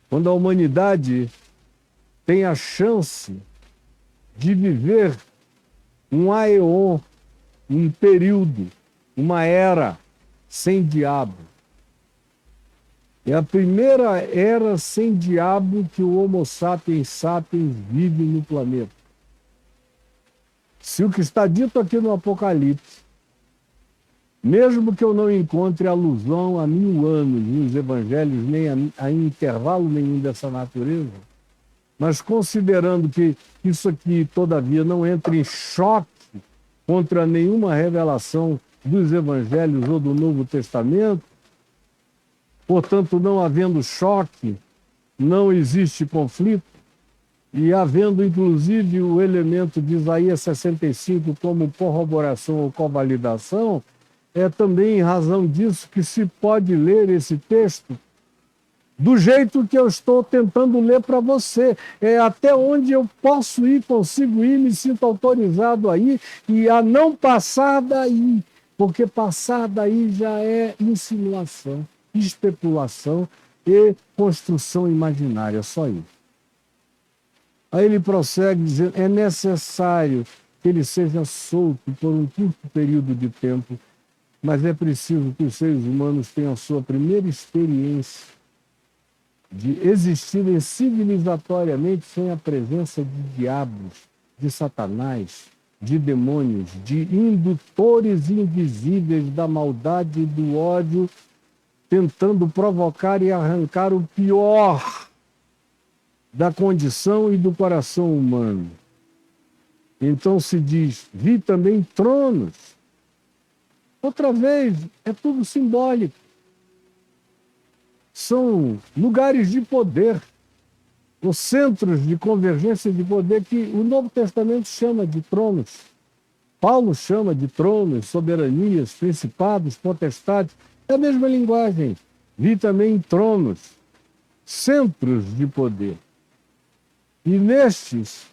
Quando a humanidade tem a chance de viver um aeon, um período, uma era sem diabo. É a primeira era sem diabo que o Homo sapiens sapiens vive no planeta. Se o que está dito aqui no Apocalipse, mesmo que eu não encontre alusão a 1000 anos nos evangelhos, nem a intervalo nenhum dessa natureza, mas considerando que isso aqui, todavia, não entra em choque contra nenhuma revelação dos evangelhos ou do Novo Testamento, portanto, não havendo choque, não existe conflito, e havendo, inclusive, o elemento de Isaías 65 como corroboração ou convalidação, é também em razão disso que se pode ler esse texto do jeito que eu estou tentando ler para você. É até onde eu posso ir, consigo ir, me sinto autorizado a ir e a não passar daí, porque passar daí já é insinuação, especulação e construção imaginária, só isso. Aí ele prossegue dizendo, é necessário que ele seja solto por um curto período de tempo, mas é preciso que os seres humanos tenham a sua primeira experiência de existirem civilizatoriamente sem a presença de diabos, de Satanás, de demônios, de indutores invisíveis da maldade e do ódio, tentando provocar e arrancar o pior da condição e do coração humano. Então se diz, vi também tronos. Outra vez, é tudo simbólico. São lugares de poder, os centros de convergência de poder que o Novo Testamento chama de tronos. Paulo chama de tronos, soberanias, principados, potestades. É a mesma linguagem. Vi também tronos, centros de poder. E nestes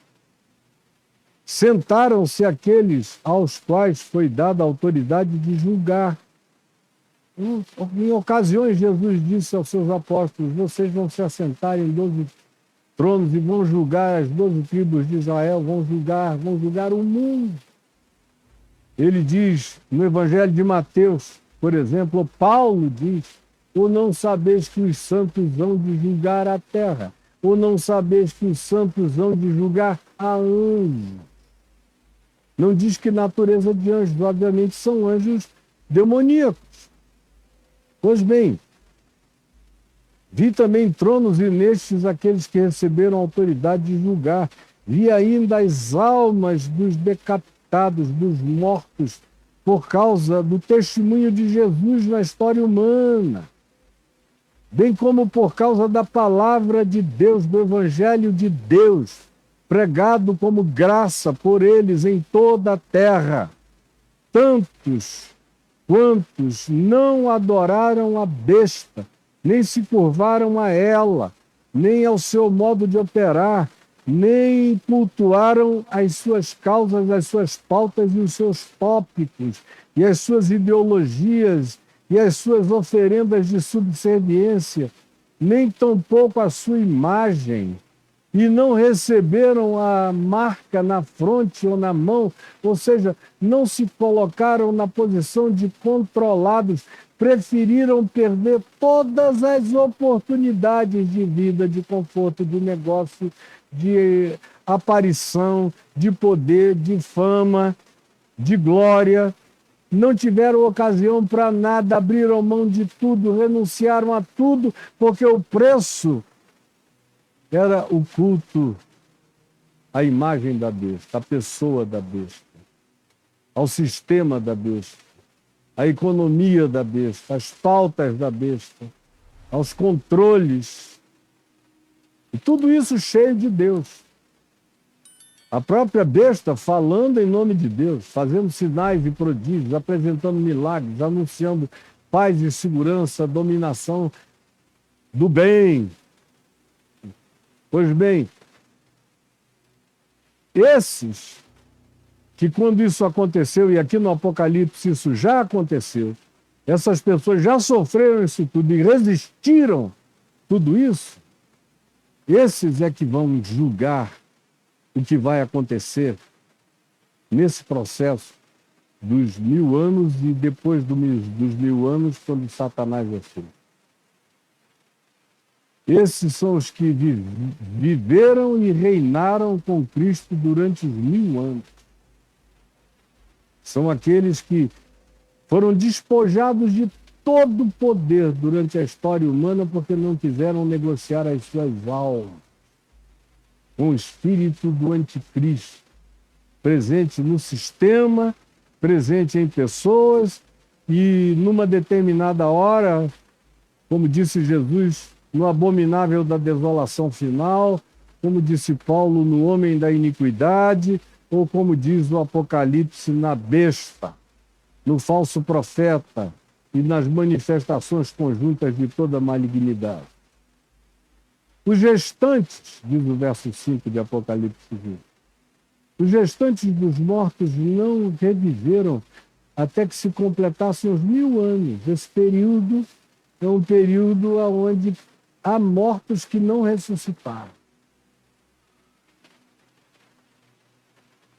sentaram-se aqueles aos quais foi dada a autoridade de julgar. Em ocasiões, Jesus disse aos seus apóstolos, vocês vão se assentar em 12 tronos e vão julgar as 12 tribos de Israel, vão julgar o mundo. Ele diz, no Evangelho de Mateus, por exemplo, Paulo diz, ou não sabeis que os santos hão de julgar a terra, ou não sabeis que os santos hão de julgar a anjos. Não diz que natureza de anjos, obviamente são anjos demoníacos. Pois bem, vi também tronos e nestes aqueles que receberam autoridade de julgar. Vi ainda as almas dos decapitados, dos mortos, por causa do testemunho de Jesus na história humana, bem como por causa da palavra de Deus, do Evangelho de Deus, pregado como graça por eles em toda a terra. Tantos quantos não adoraram a besta, nem se curvaram a ela, nem ao seu modo de operar, nem cultuaram as suas causas, as suas pautas e os seus tópicos, e as suas ideologias, e as suas oferendas de subserviência, nem tampouco a sua imagem, e não receberam a marca na fronte ou na mão, ou seja, não se colocaram na posição de controlados, preferiram perder todas as oportunidades de vida, de conforto, de negócio, de aparição, de poder, de fama, de glória. Não tiveram ocasião para nada, abriram mão de tudo, renunciaram a tudo, porque o preço era o culto à imagem da besta, à pessoa da besta, ao sistema da besta, à economia da besta, às pautas da besta, aos controles. E tudo isso cheio de Deus. A própria besta falando em nome de Deus, fazendo sinais e prodígios, apresentando milagres, anunciando paz e segurança, dominação do bem. Pois bem, esses que quando isso aconteceu, e aqui no Apocalipse isso já aconteceu, essas pessoas já sofreram isso tudo e resistiram tudo isso, esses é que vão julgar o que vai acontecer nesse processo dos 1000 anos e depois dos 1000 anos, quando Satanás é feito. Esses são os que viveram e reinaram com Cristo durante os 1000 anos. São aqueles que foram despojados de todo o poder durante a história humana porque não quiseram negociar as suas almas com o espírito do anticristo, presente no sistema, presente em pessoas e numa determinada hora, como disse Jesus, no abominável da desolação final, como disse Paulo, no homem da iniquidade, ou como diz o Apocalipse, na besta, no falso profeta e nas manifestações conjuntas de toda malignidade. Os gestantes, diz o verso 5 de Apocalipse 20, os gestantes dos mortos não reviveram até que se completassem os 1000 anos. Esse período é um período onde há mortos que não ressuscitaram.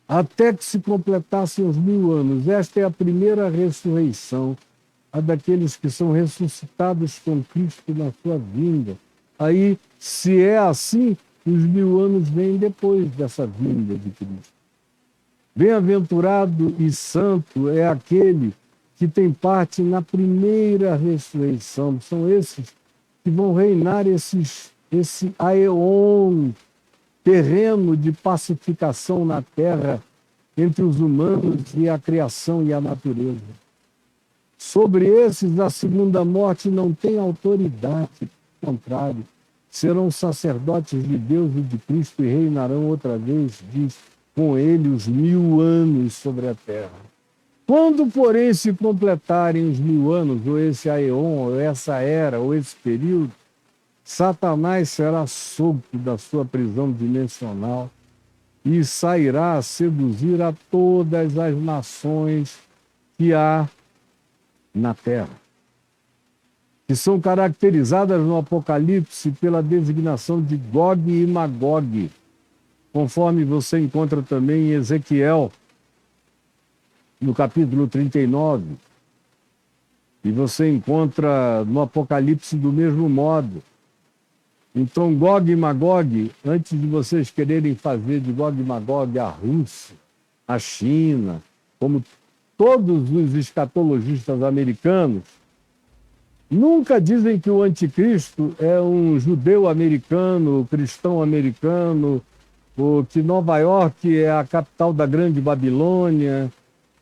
Até que se completassem os 1000 anos. Esta é a primeira ressurreição, a daqueles que são ressuscitados com Cristo na sua vinda. Aí, se é assim, os 1000 anos vêm depois dessa vinda de Cristo. Bem-aventurado e santo é aquele que tem parte na primeira ressurreição. São esses que vão reinar esse aeon, terreno de pacificação na terra, entre os humanos e a criação e a natureza. Sobre esses, a segunda morte não tem autoridade, ao contrário, serão sacerdotes de Deus e de Cristo e reinarão outra vez, diz, com ele os 1000 anos sobre a terra. Quando, porém, se completarem os 1000 anos, ou esse aeon, ou essa era, ou esse período, Satanás será solto da sua prisão dimensional e sairá a seduzir a todas as nações que há na terra, que são caracterizadas no Apocalipse pela designação de Gog e Magog, conforme você encontra também em Ezequiel, no capítulo 39, e você encontra no Apocalipse do mesmo modo. Então, Gog e Magog, antes de vocês quererem fazer de Gog e Magog a Rússia, a China, como todos os escatologistas americanos, nunca dizem que o anticristo é um judeu americano, cristão americano, ou que Nova York é a capital da Grande Babilônia,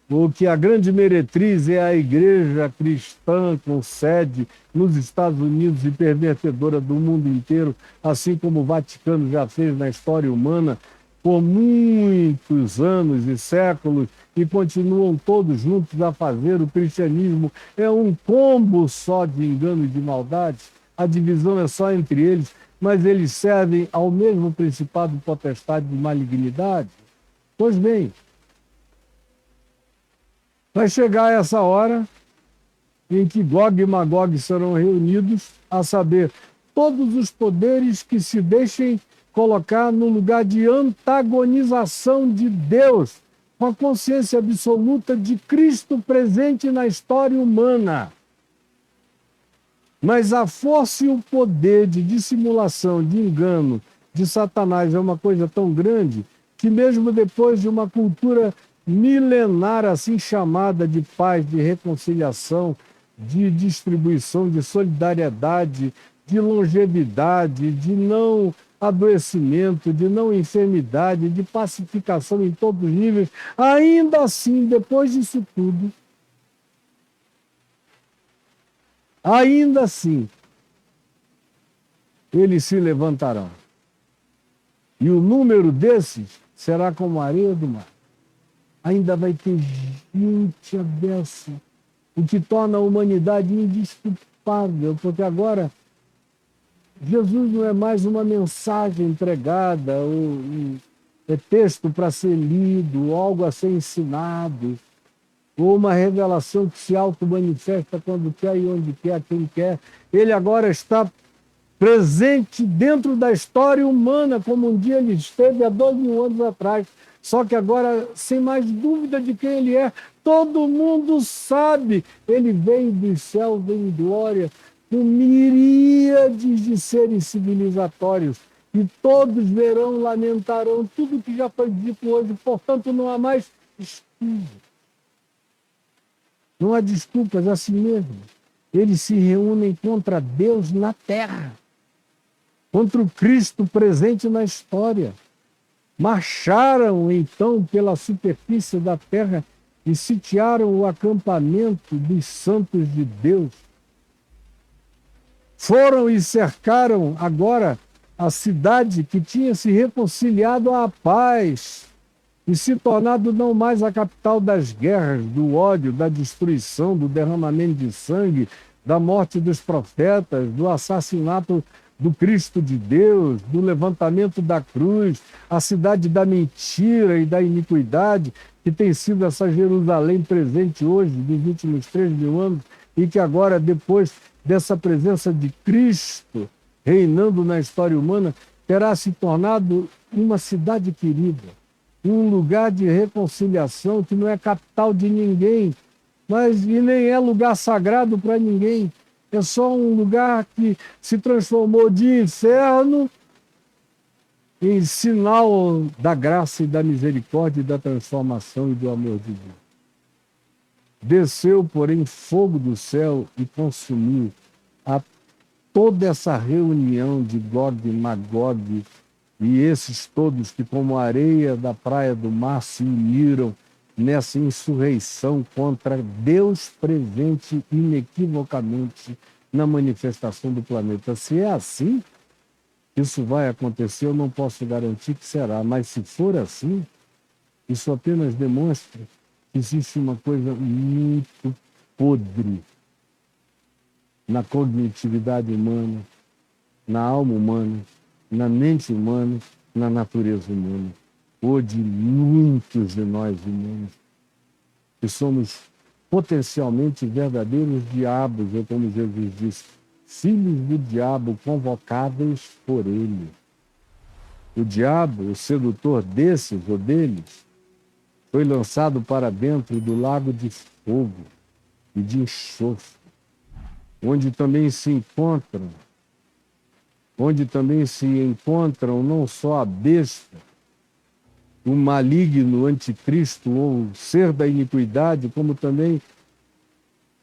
ou que a grande meretriz é a igreja cristã com sede nos Estados Unidos e pervertedora do mundo inteiro, assim como o Vaticano já fez na história humana por muitos anos e séculos, e continuam todos juntos a fazer. O cristianismo é um combo só de engano e de maldade, a divisão é só entre eles, mas eles servem ao mesmo principado potestade de malignidade. Pois bem, vai chegar essa hora em que Gog e Magog serão reunidos, a saber, todos os poderes que se deixem colocar no lugar de antagonização de Deus, com a consciência absoluta de Cristo presente na história humana. Mas a força e o poder de dissimulação, de engano de Satanás é uma coisa tão grande que mesmo depois de uma cultura milenar assim chamada de paz, de reconciliação, de distribuição, de solidariedade, de longevidade, de não adoecimento, de não enfermidade, de pacificação em todos os níveis, ainda assim, depois disso tudo, ainda assim, eles se levantarão. E o número desses será como a areia do mar. Ainda vai ter gente abessa, o que torna a humanidade indesculpável, porque agora Jesus não é mais uma mensagem entregada, ou é texto para ser lido, ou algo a ser ensinado, ou uma revelação que se auto-manifesta quando quer e onde quer, a quem quer. Ele agora está presente dentro da história humana, como um dia ele esteve há 2000 anos atrás. Só que agora, sem mais dúvida de quem ele é, todo mundo sabe. Ele vem dos céus em glória, com miríades de seres civilizatórios. E todos verão, lamentarão tudo que já foi dito hoje. Portanto, não há mais desculpas. Não há desculpas a si mesmo. Eles se reúnem contra Deus na terra, contra o Cristo presente na história. Marcharam, então, pela superfície da terra e sitiaram o acampamento dos santos de Deus. Foram e cercaram agora a cidade que tinha se reconciliado à paz e se tornado não mais a capital das guerras, do ódio, da destruição, do derramamento de sangue, da morte dos profetas, do assassinato do Cristo de Deus, do levantamento da cruz, a cidade da mentira e da iniquidade, que tem sido essa Jerusalém presente hoje, dos últimos 3000 anos, e que agora, depois dessa presença de Cristo reinando na história humana, terá se tornado uma cidade querida, um lugar de reconciliação que não é capital de ninguém, mas e nem é lugar sagrado para ninguém. É só um lugar que se transformou de inferno em sinal da graça e da misericórdia e da transformação e do amor de Deus. Desceu, porém, fogo do céu e consumiu a toda essa reunião de Gog e Magog E esses todos que, como a areia da praia do mar, se uniram nessa insurreição contra Deus presente inequivocamente na manifestação do planeta. Se é assim, isso vai acontecer, eu não posso garantir que será, mas se for assim, isso apenas demonstra que existe uma coisa muito podre na cognitividade humana, na alma humana, na mente humana, na natureza humana, ou de muitos de nós humanos, que somos potencialmente verdadeiros diabos, ou como Jesus disse, filhos do diabo convocáveis por ele. O diabo, o sedutor desses ou deles, foi lançado para dentro do lago de fogo e de enxofre, onde também se encontram não só a besta, o maligno anticristo ou o ser da iniquidade, como também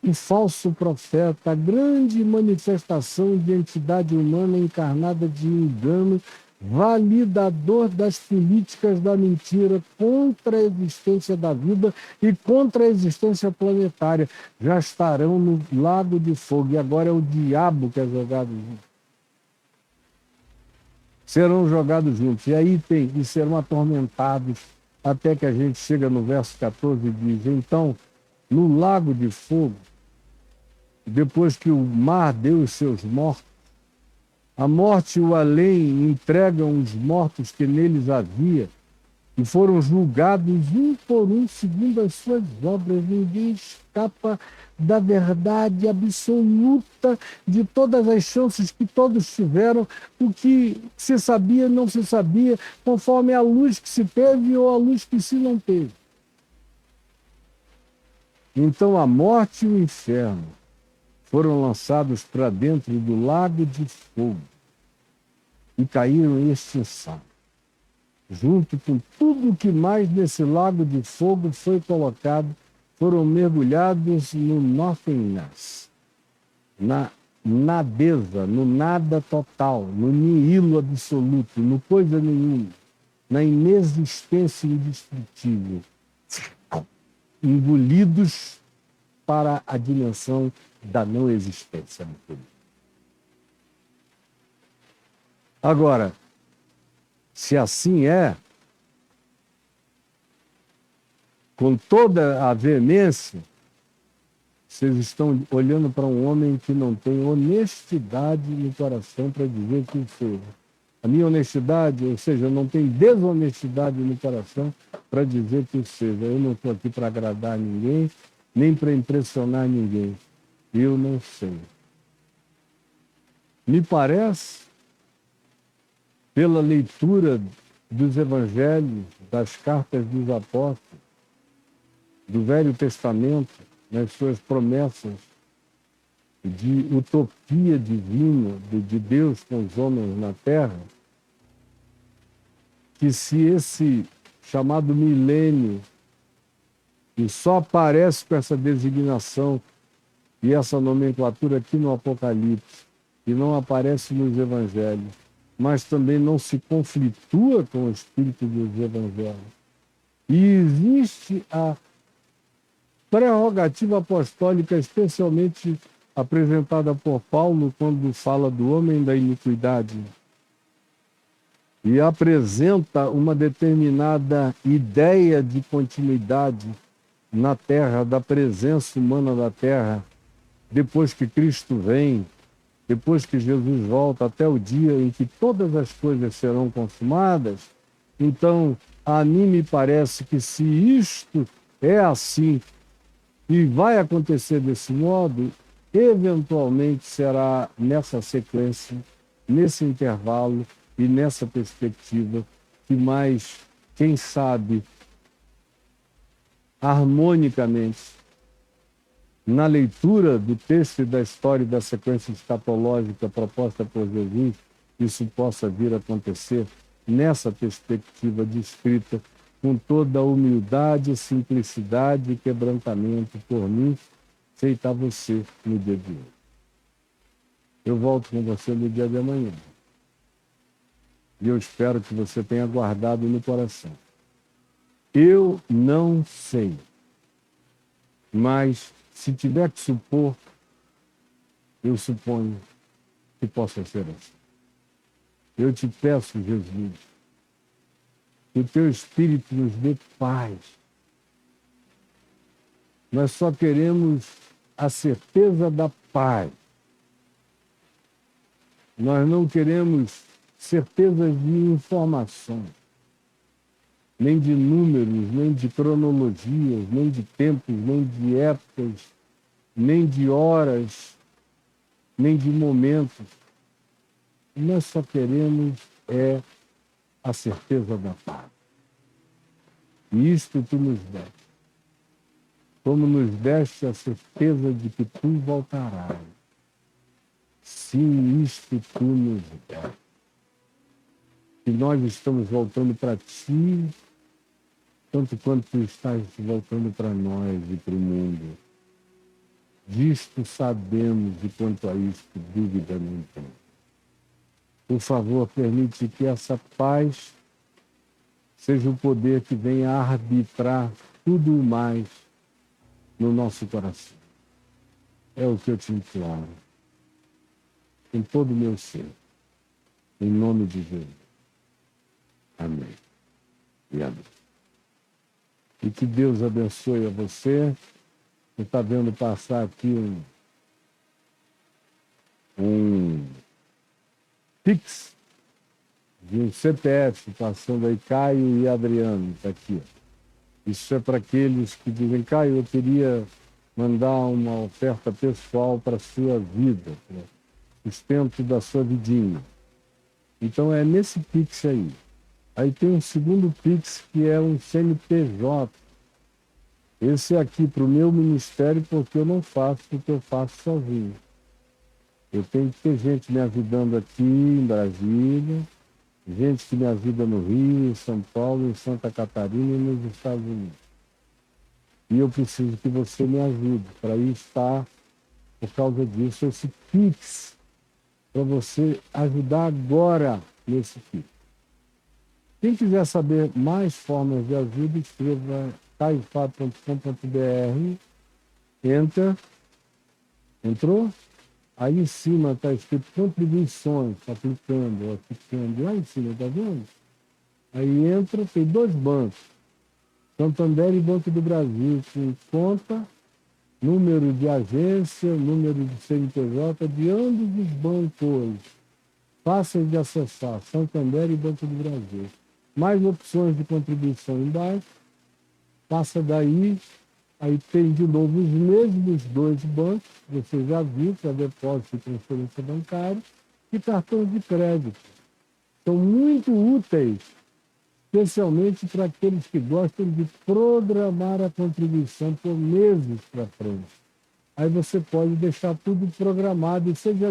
o falso profeta, a grande manifestação de entidade humana encarnada de engano, validador das políticas da mentira contra a existência da vida e contra a existência planetária. Já estarão no lago de fogo, e agora é o diabo que é jogado junto. Serão jogados juntos, e serão atormentados, até que a gente chega no verso 14 e diz: então, no lago de fogo, depois que o mar deu os seus mortos, a morte e o além entregam os mortos que neles havia, e foram julgados um por um segundo as suas obras. Ninguém escapa da verdade absoluta de todas as chances que todos tiveram, o que se sabia não se sabia, conforme a luz que se teve ou a luz que se não teve. Então a morte e o inferno foram lançados para dentro do lago de fogo e caíram em extinção. Junto com tudo que mais nesse lago de fogo foi colocado, foram mergulhados no nothingness, na nadeza, no nada total, no nihilo absoluto, no coisa nenhuma, na inexistência indestrutível, engolidos para a dimensão da não existência. Agora, se assim é, com toda a veemência, vocês estão olhando para um homem que não tem honestidade no coração para dizer que o seja. A minha honestidade, ou seja, não tem desonestidade no coração para dizer que o seja. Eu não estou aqui para agradar ninguém, nem para impressionar ninguém. Eu não sei. Me parece, pela leitura dos evangelhos, das cartas dos apóstolos, do Velho Testamento, nas suas promessas de utopia divina de Deus com os homens na Terra, que se esse chamado milênio, que só aparece com essa designação e essa nomenclatura aqui no Apocalipse, e não aparece nos evangelhos, mas também não se conflitua com o espírito dos evangelhos. E existe a prerrogativa apostólica, especialmente apresentada por Paulo quando fala do homem da iniquidade, e apresenta uma determinada ideia de continuidade na Terra, da presença humana da Terra, depois que Cristo vem, depois que Jesus volta, até o dia em que todas as coisas serão consumadas. Então, a mim me parece que se isto é assim e vai acontecer desse modo, eventualmente será nessa sequência, nesse intervalo e nessa perspectiva que mais, quem sabe, harmonicamente, na leitura do texto e da história e da sequência escatológica proposta por Jesus, isso possa vir a acontecer nessa perspectiva descrita com toda a humildade, simplicidade e quebrantamento por mim, feita a você no dia de hoje. Eu volto com você no dia de amanhã. E eu espero que você tenha guardado no coração. Eu não sei, mas se tiver que supor, eu suponho que possa ser assim. Eu te peço, Jesus, que o teu Espírito nos dê paz. Nós só queremos a certeza da paz. Nós não queremos certezas de informação, nem de números, nem de cronologias, nem de tempos, nem de épocas, nem de horas, nem de momentos. Nós só queremos a certeza da paz. E isto tu nos deste. Como nos deste a certeza de que tu voltarás. Sim, isto tu nos deste. E nós estamos voltando para ti, tanto quanto tu estás voltando para nós e para o mundo. Disto sabemos e quanto a isto dúvida não tem. Por favor, permite que essa paz seja o poder que venha a arbitrar tudo mais no nosso coração. É o que eu te imploro. Em todo o meu ser. Em nome de Jesus. Amém. E amém. E que Deus abençoe a você. Você está vendo passar aqui um Pix de um CPF passando aí, Caio e Adriano, está aqui. Isso é para aqueles que dizem, Caio, eu queria mandar uma oferta pessoal para a sua vida, para o sustento da sua vidinha. Então é nesse Pix aí. Aí tem um segundo Pix que é um CNPJ. Esse é aqui para o meu ministério, porque eu não faço o que eu faço sozinho. Eu tenho que ter gente me ajudando aqui em Brasília, gente que me ajuda no Rio, em São Paulo, em Santa Catarina e nos Estados Unidos. E eu preciso que você me ajude. Para isso está, por causa disso, esse Pix, para você ajudar agora nesse Pix. Quem quiser saber mais formas de ajuda, escreva caiofato.com.br, entrou? Aí em cima está escrito contribuições, está clicando, lá em cima, está vendo? Aí entra, tem dois bancos, Santander e Banco do Brasil, com conta, número de agência, número de CNPJ de ambos os bancos. Fácil de acessar, Santander e Banco do Brasil. Mais opções de contribuição embaixo, passa daí. Aí tem de novo os mesmos dois bancos, você já viu, para depósito e transferência bancária, e cartões de crédito. São muito úteis, especialmente para aqueles que gostam de programar a contribuição por meses para frente. Aí você pode deixar tudo programado e seja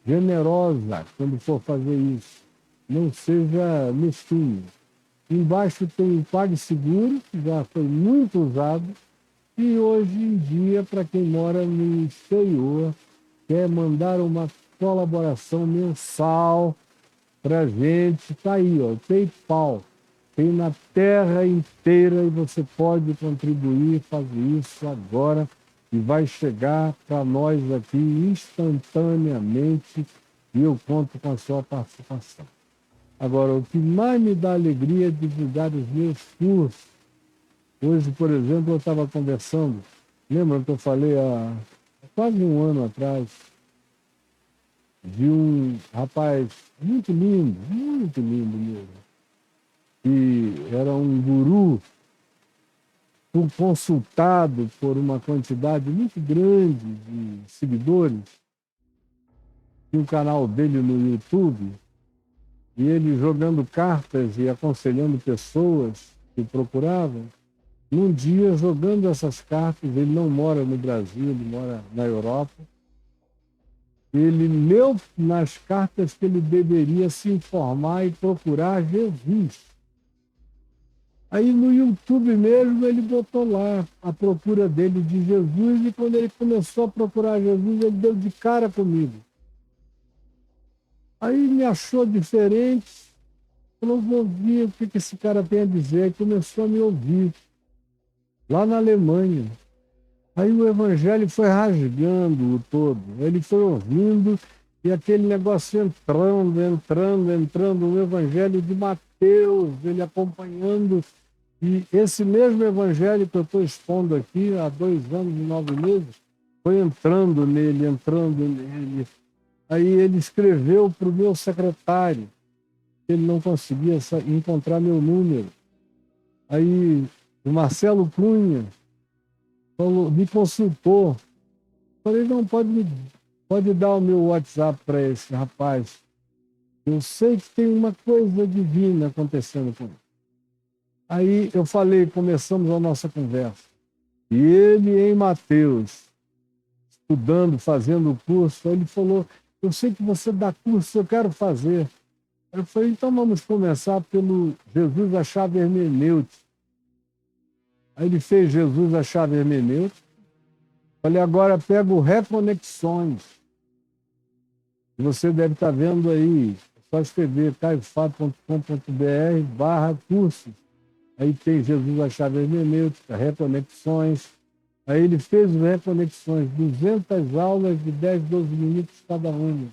generosa quando for fazer isso. Não seja mesquinho. Embaixo tem o PagSeguro, que já foi muito usado, e hoje em dia, para quem mora no exterior, quer mandar uma colaboração mensal para a gente, está aí, ó, PayPal. Tem na terra inteira e você pode contribuir, fazer isso agora e vai chegar para nós aqui instantaneamente e eu conto com a sua participação. Agora, o que mais me dá alegria é divulgar os meus cursos. Hoje, por exemplo, eu estava conversando, lembra que eu falei há quase um ano atrás, de um rapaz muito lindo mesmo, que era um guru, consultado por uma quantidade muito grande de seguidores, tinha um canal dele no YouTube, e ele jogando cartas e aconselhando pessoas que procuravam, num dia jogando essas cartas, ele não mora no Brasil, ele mora na Europa, ele leu nas cartas que ele deveria se informar e procurar Jesus. Aí no YouTube mesmo ele botou lá a procura dele de Jesus e quando ele começou a procurar Jesus, ele deu de cara comigo. Aí me achou diferente, falou, vou ouvir o que esse cara tem a dizer. Aí começou a me ouvir, lá na Alemanha. Aí o evangelho foi rasgando o todo. Ele foi ouvindo e aquele negócio entrando, o evangelho de Mateus, ele acompanhando. E esse mesmo evangelho que eu estou expondo aqui, há 2 anos e 9 meses, foi entrando nele. Aí ele escreveu para o meu secretário, ele não conseguia encontrar meu número. Aí o Marcelo Cunha falou, me consultou. Falei, não, pode dar o meu WhatsApp para esse rapaz. Eu sei que tem uma coisa divina acontecendo com ele. Aí eu falei, começamos a nossa conversa. E ele em Mateus, estudando, fazendo o curso, ele falou, eu sei que você dá curso, eu quero fazer. Eu falei, então vamos começar pelo Jesus, a chave hermenêutica. Aí ele fez Jesus, a chave hermenêutica. Falei, agora pega o Reconexões. Você deve estar vendo aí, é só escrever caiofato.com.br/cursos. Aí tem Jesus, a chave hermenêutica, Reconexões. Aí ele fez o Reconexões, 200 aulas de 10, 12 minutos cada uma.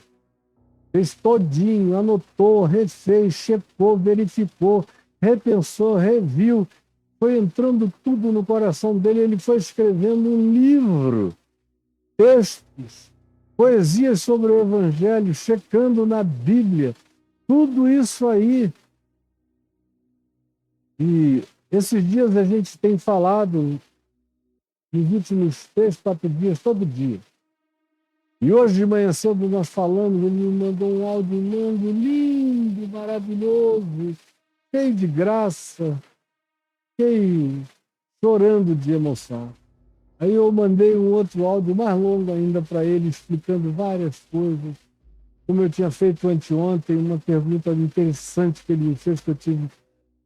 Fez todinho, anotou, refez, checou, verificou, repensou, reviu. Foi entrando tudo no coração dele, ele foi escrevendo um livro, textos, poesias sobre o Evangelho, checando na Bíblia, tudo isso aí. E esses dias a gente tem falado, nos últimos 3, 4 dias, todo dia. E hoje de manhã cedo nós falamos, ele me mandou um áudio longo, lindo, maravilhoso, cheio de graça, fiquei chorando de emoção. Aí eu mandei um outro áudio mais longo ainda para ele, explicando várias coisas. Como eu tinha feito anteontem, uma pergunta interessante que ele me fez, que eu tive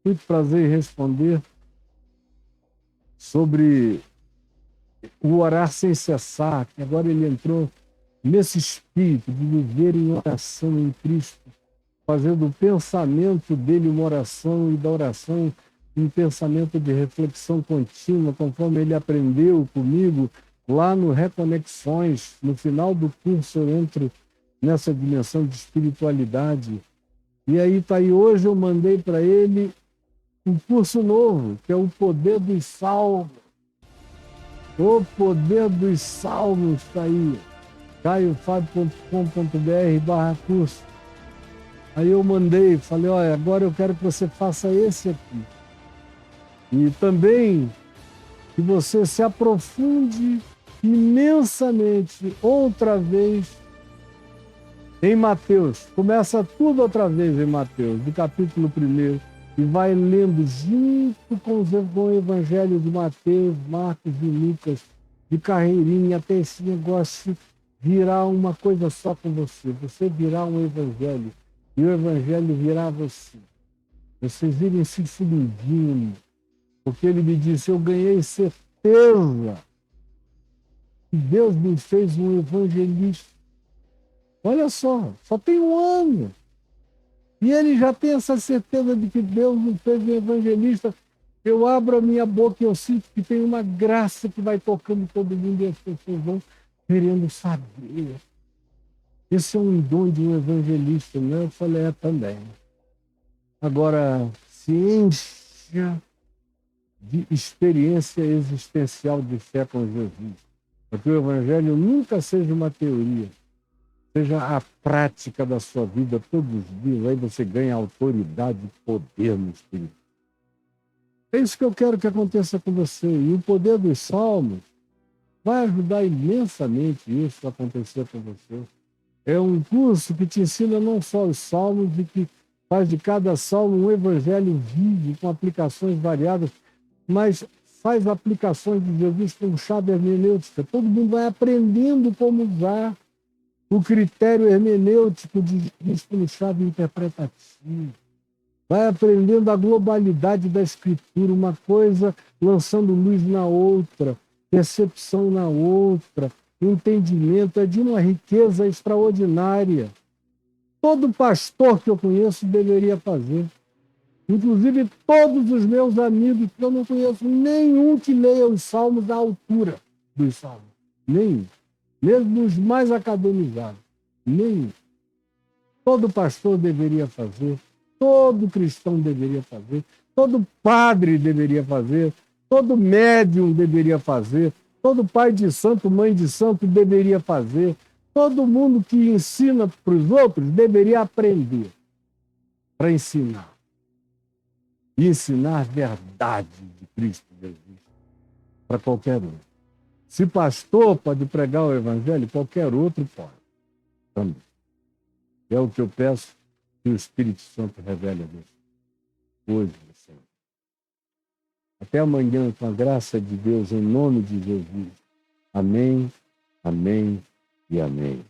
muito prazer em responder, sobre o orar sem cessar, que agora ele entrou nesse espírito de viver em oração em Cristo, fazendo o pensamento dele uma oração e da oração um pensamento de reflexão contínua, conforme ele aprendeu comigo lá no Reconexões. No final do curso eu entro nessa dimensão de espiritualidade. E aí tá aí, hoje eu mandei para ele um curso novo, que é o Poder dos Salmos. O Poder dos Salmos está aí, caiofato.com.br/curso. Aí eu mandei, falei, olha, agora eu quero que você faça esse aqui. E também que você se aprofunde imensamente outra vez em Mateus. Começa tudo outra vez em Mateus, do capítulo 1, e vai lendo junto com o Evangelho de Mateus, Marcos e Lucas, de carreirinha, até esse negócio virar uma coisa só com você. Você virar um Evangelho, e o Evangelho virar você. Vocês irem se fundindo. Porque ele me disse, eu ganhei certeza que Deus me fez um evangelista. Olha só tem 1 ano. E ele já tem essa certeza de que Deus me fez um evangelista. Eu abro a minha boca e eu sinto que tem uma graça que vai tocando todo mundo e as pessoas vão querendo saber. Esse é um dom de um evangelista, né? Eu falei, também. Agora, ciência de experiência existencial de fé com Jesus. Para que o Evangelho nunca seja uma teoria, seja a prática da sua vida todos os dias. Aí você ganha autoridade e poder no Espírito. É isso que eu quero que aconteça com você. E o Poder dos Salmos vai ajudar imensamente isso a acontecer com você. É um curso que te ensina não só os salmos, e que faz de cada salmo um evangelho vivo, com aplicações variadas, mas faz aplicações de Jesus com chave hermenêutica. Todo mundo vai aprendendo como usar o critério hermenêutico de Jesus como chave interpretativa. Vai aprendendo a globalidade da Escritura, uma coisa lançando luz na outra, percepção na outra, entendimento. É de uma riqueza extraordinária. todo pastor que eu conheço deveria fazer. Inclusive todos os meus amigos, que eu não conheço nenhum que leia os salmos à altura dos salmos. Nenhum. Mesmo os mais academizados. Nenhum. Todo pastor deveria fazer, todo cristão deveria fazer, todo padre deveria fazer, todo médium deveria fazer, todo pai de santo, mãe de santo deveria fazer, todo mundo que ensina para os outros deveria aprender para ensinar. E ensinar a verdade de Cristo Jesus para qualquer um. Se pastor pode pregar o evangelho, qualquer outro pode também. É o que eu peço que o Espírito Santo revele a Deus hoje, Senhor. Até amanhã, com a graça de Deus, em nome de Jesus. Amém, amém e amém.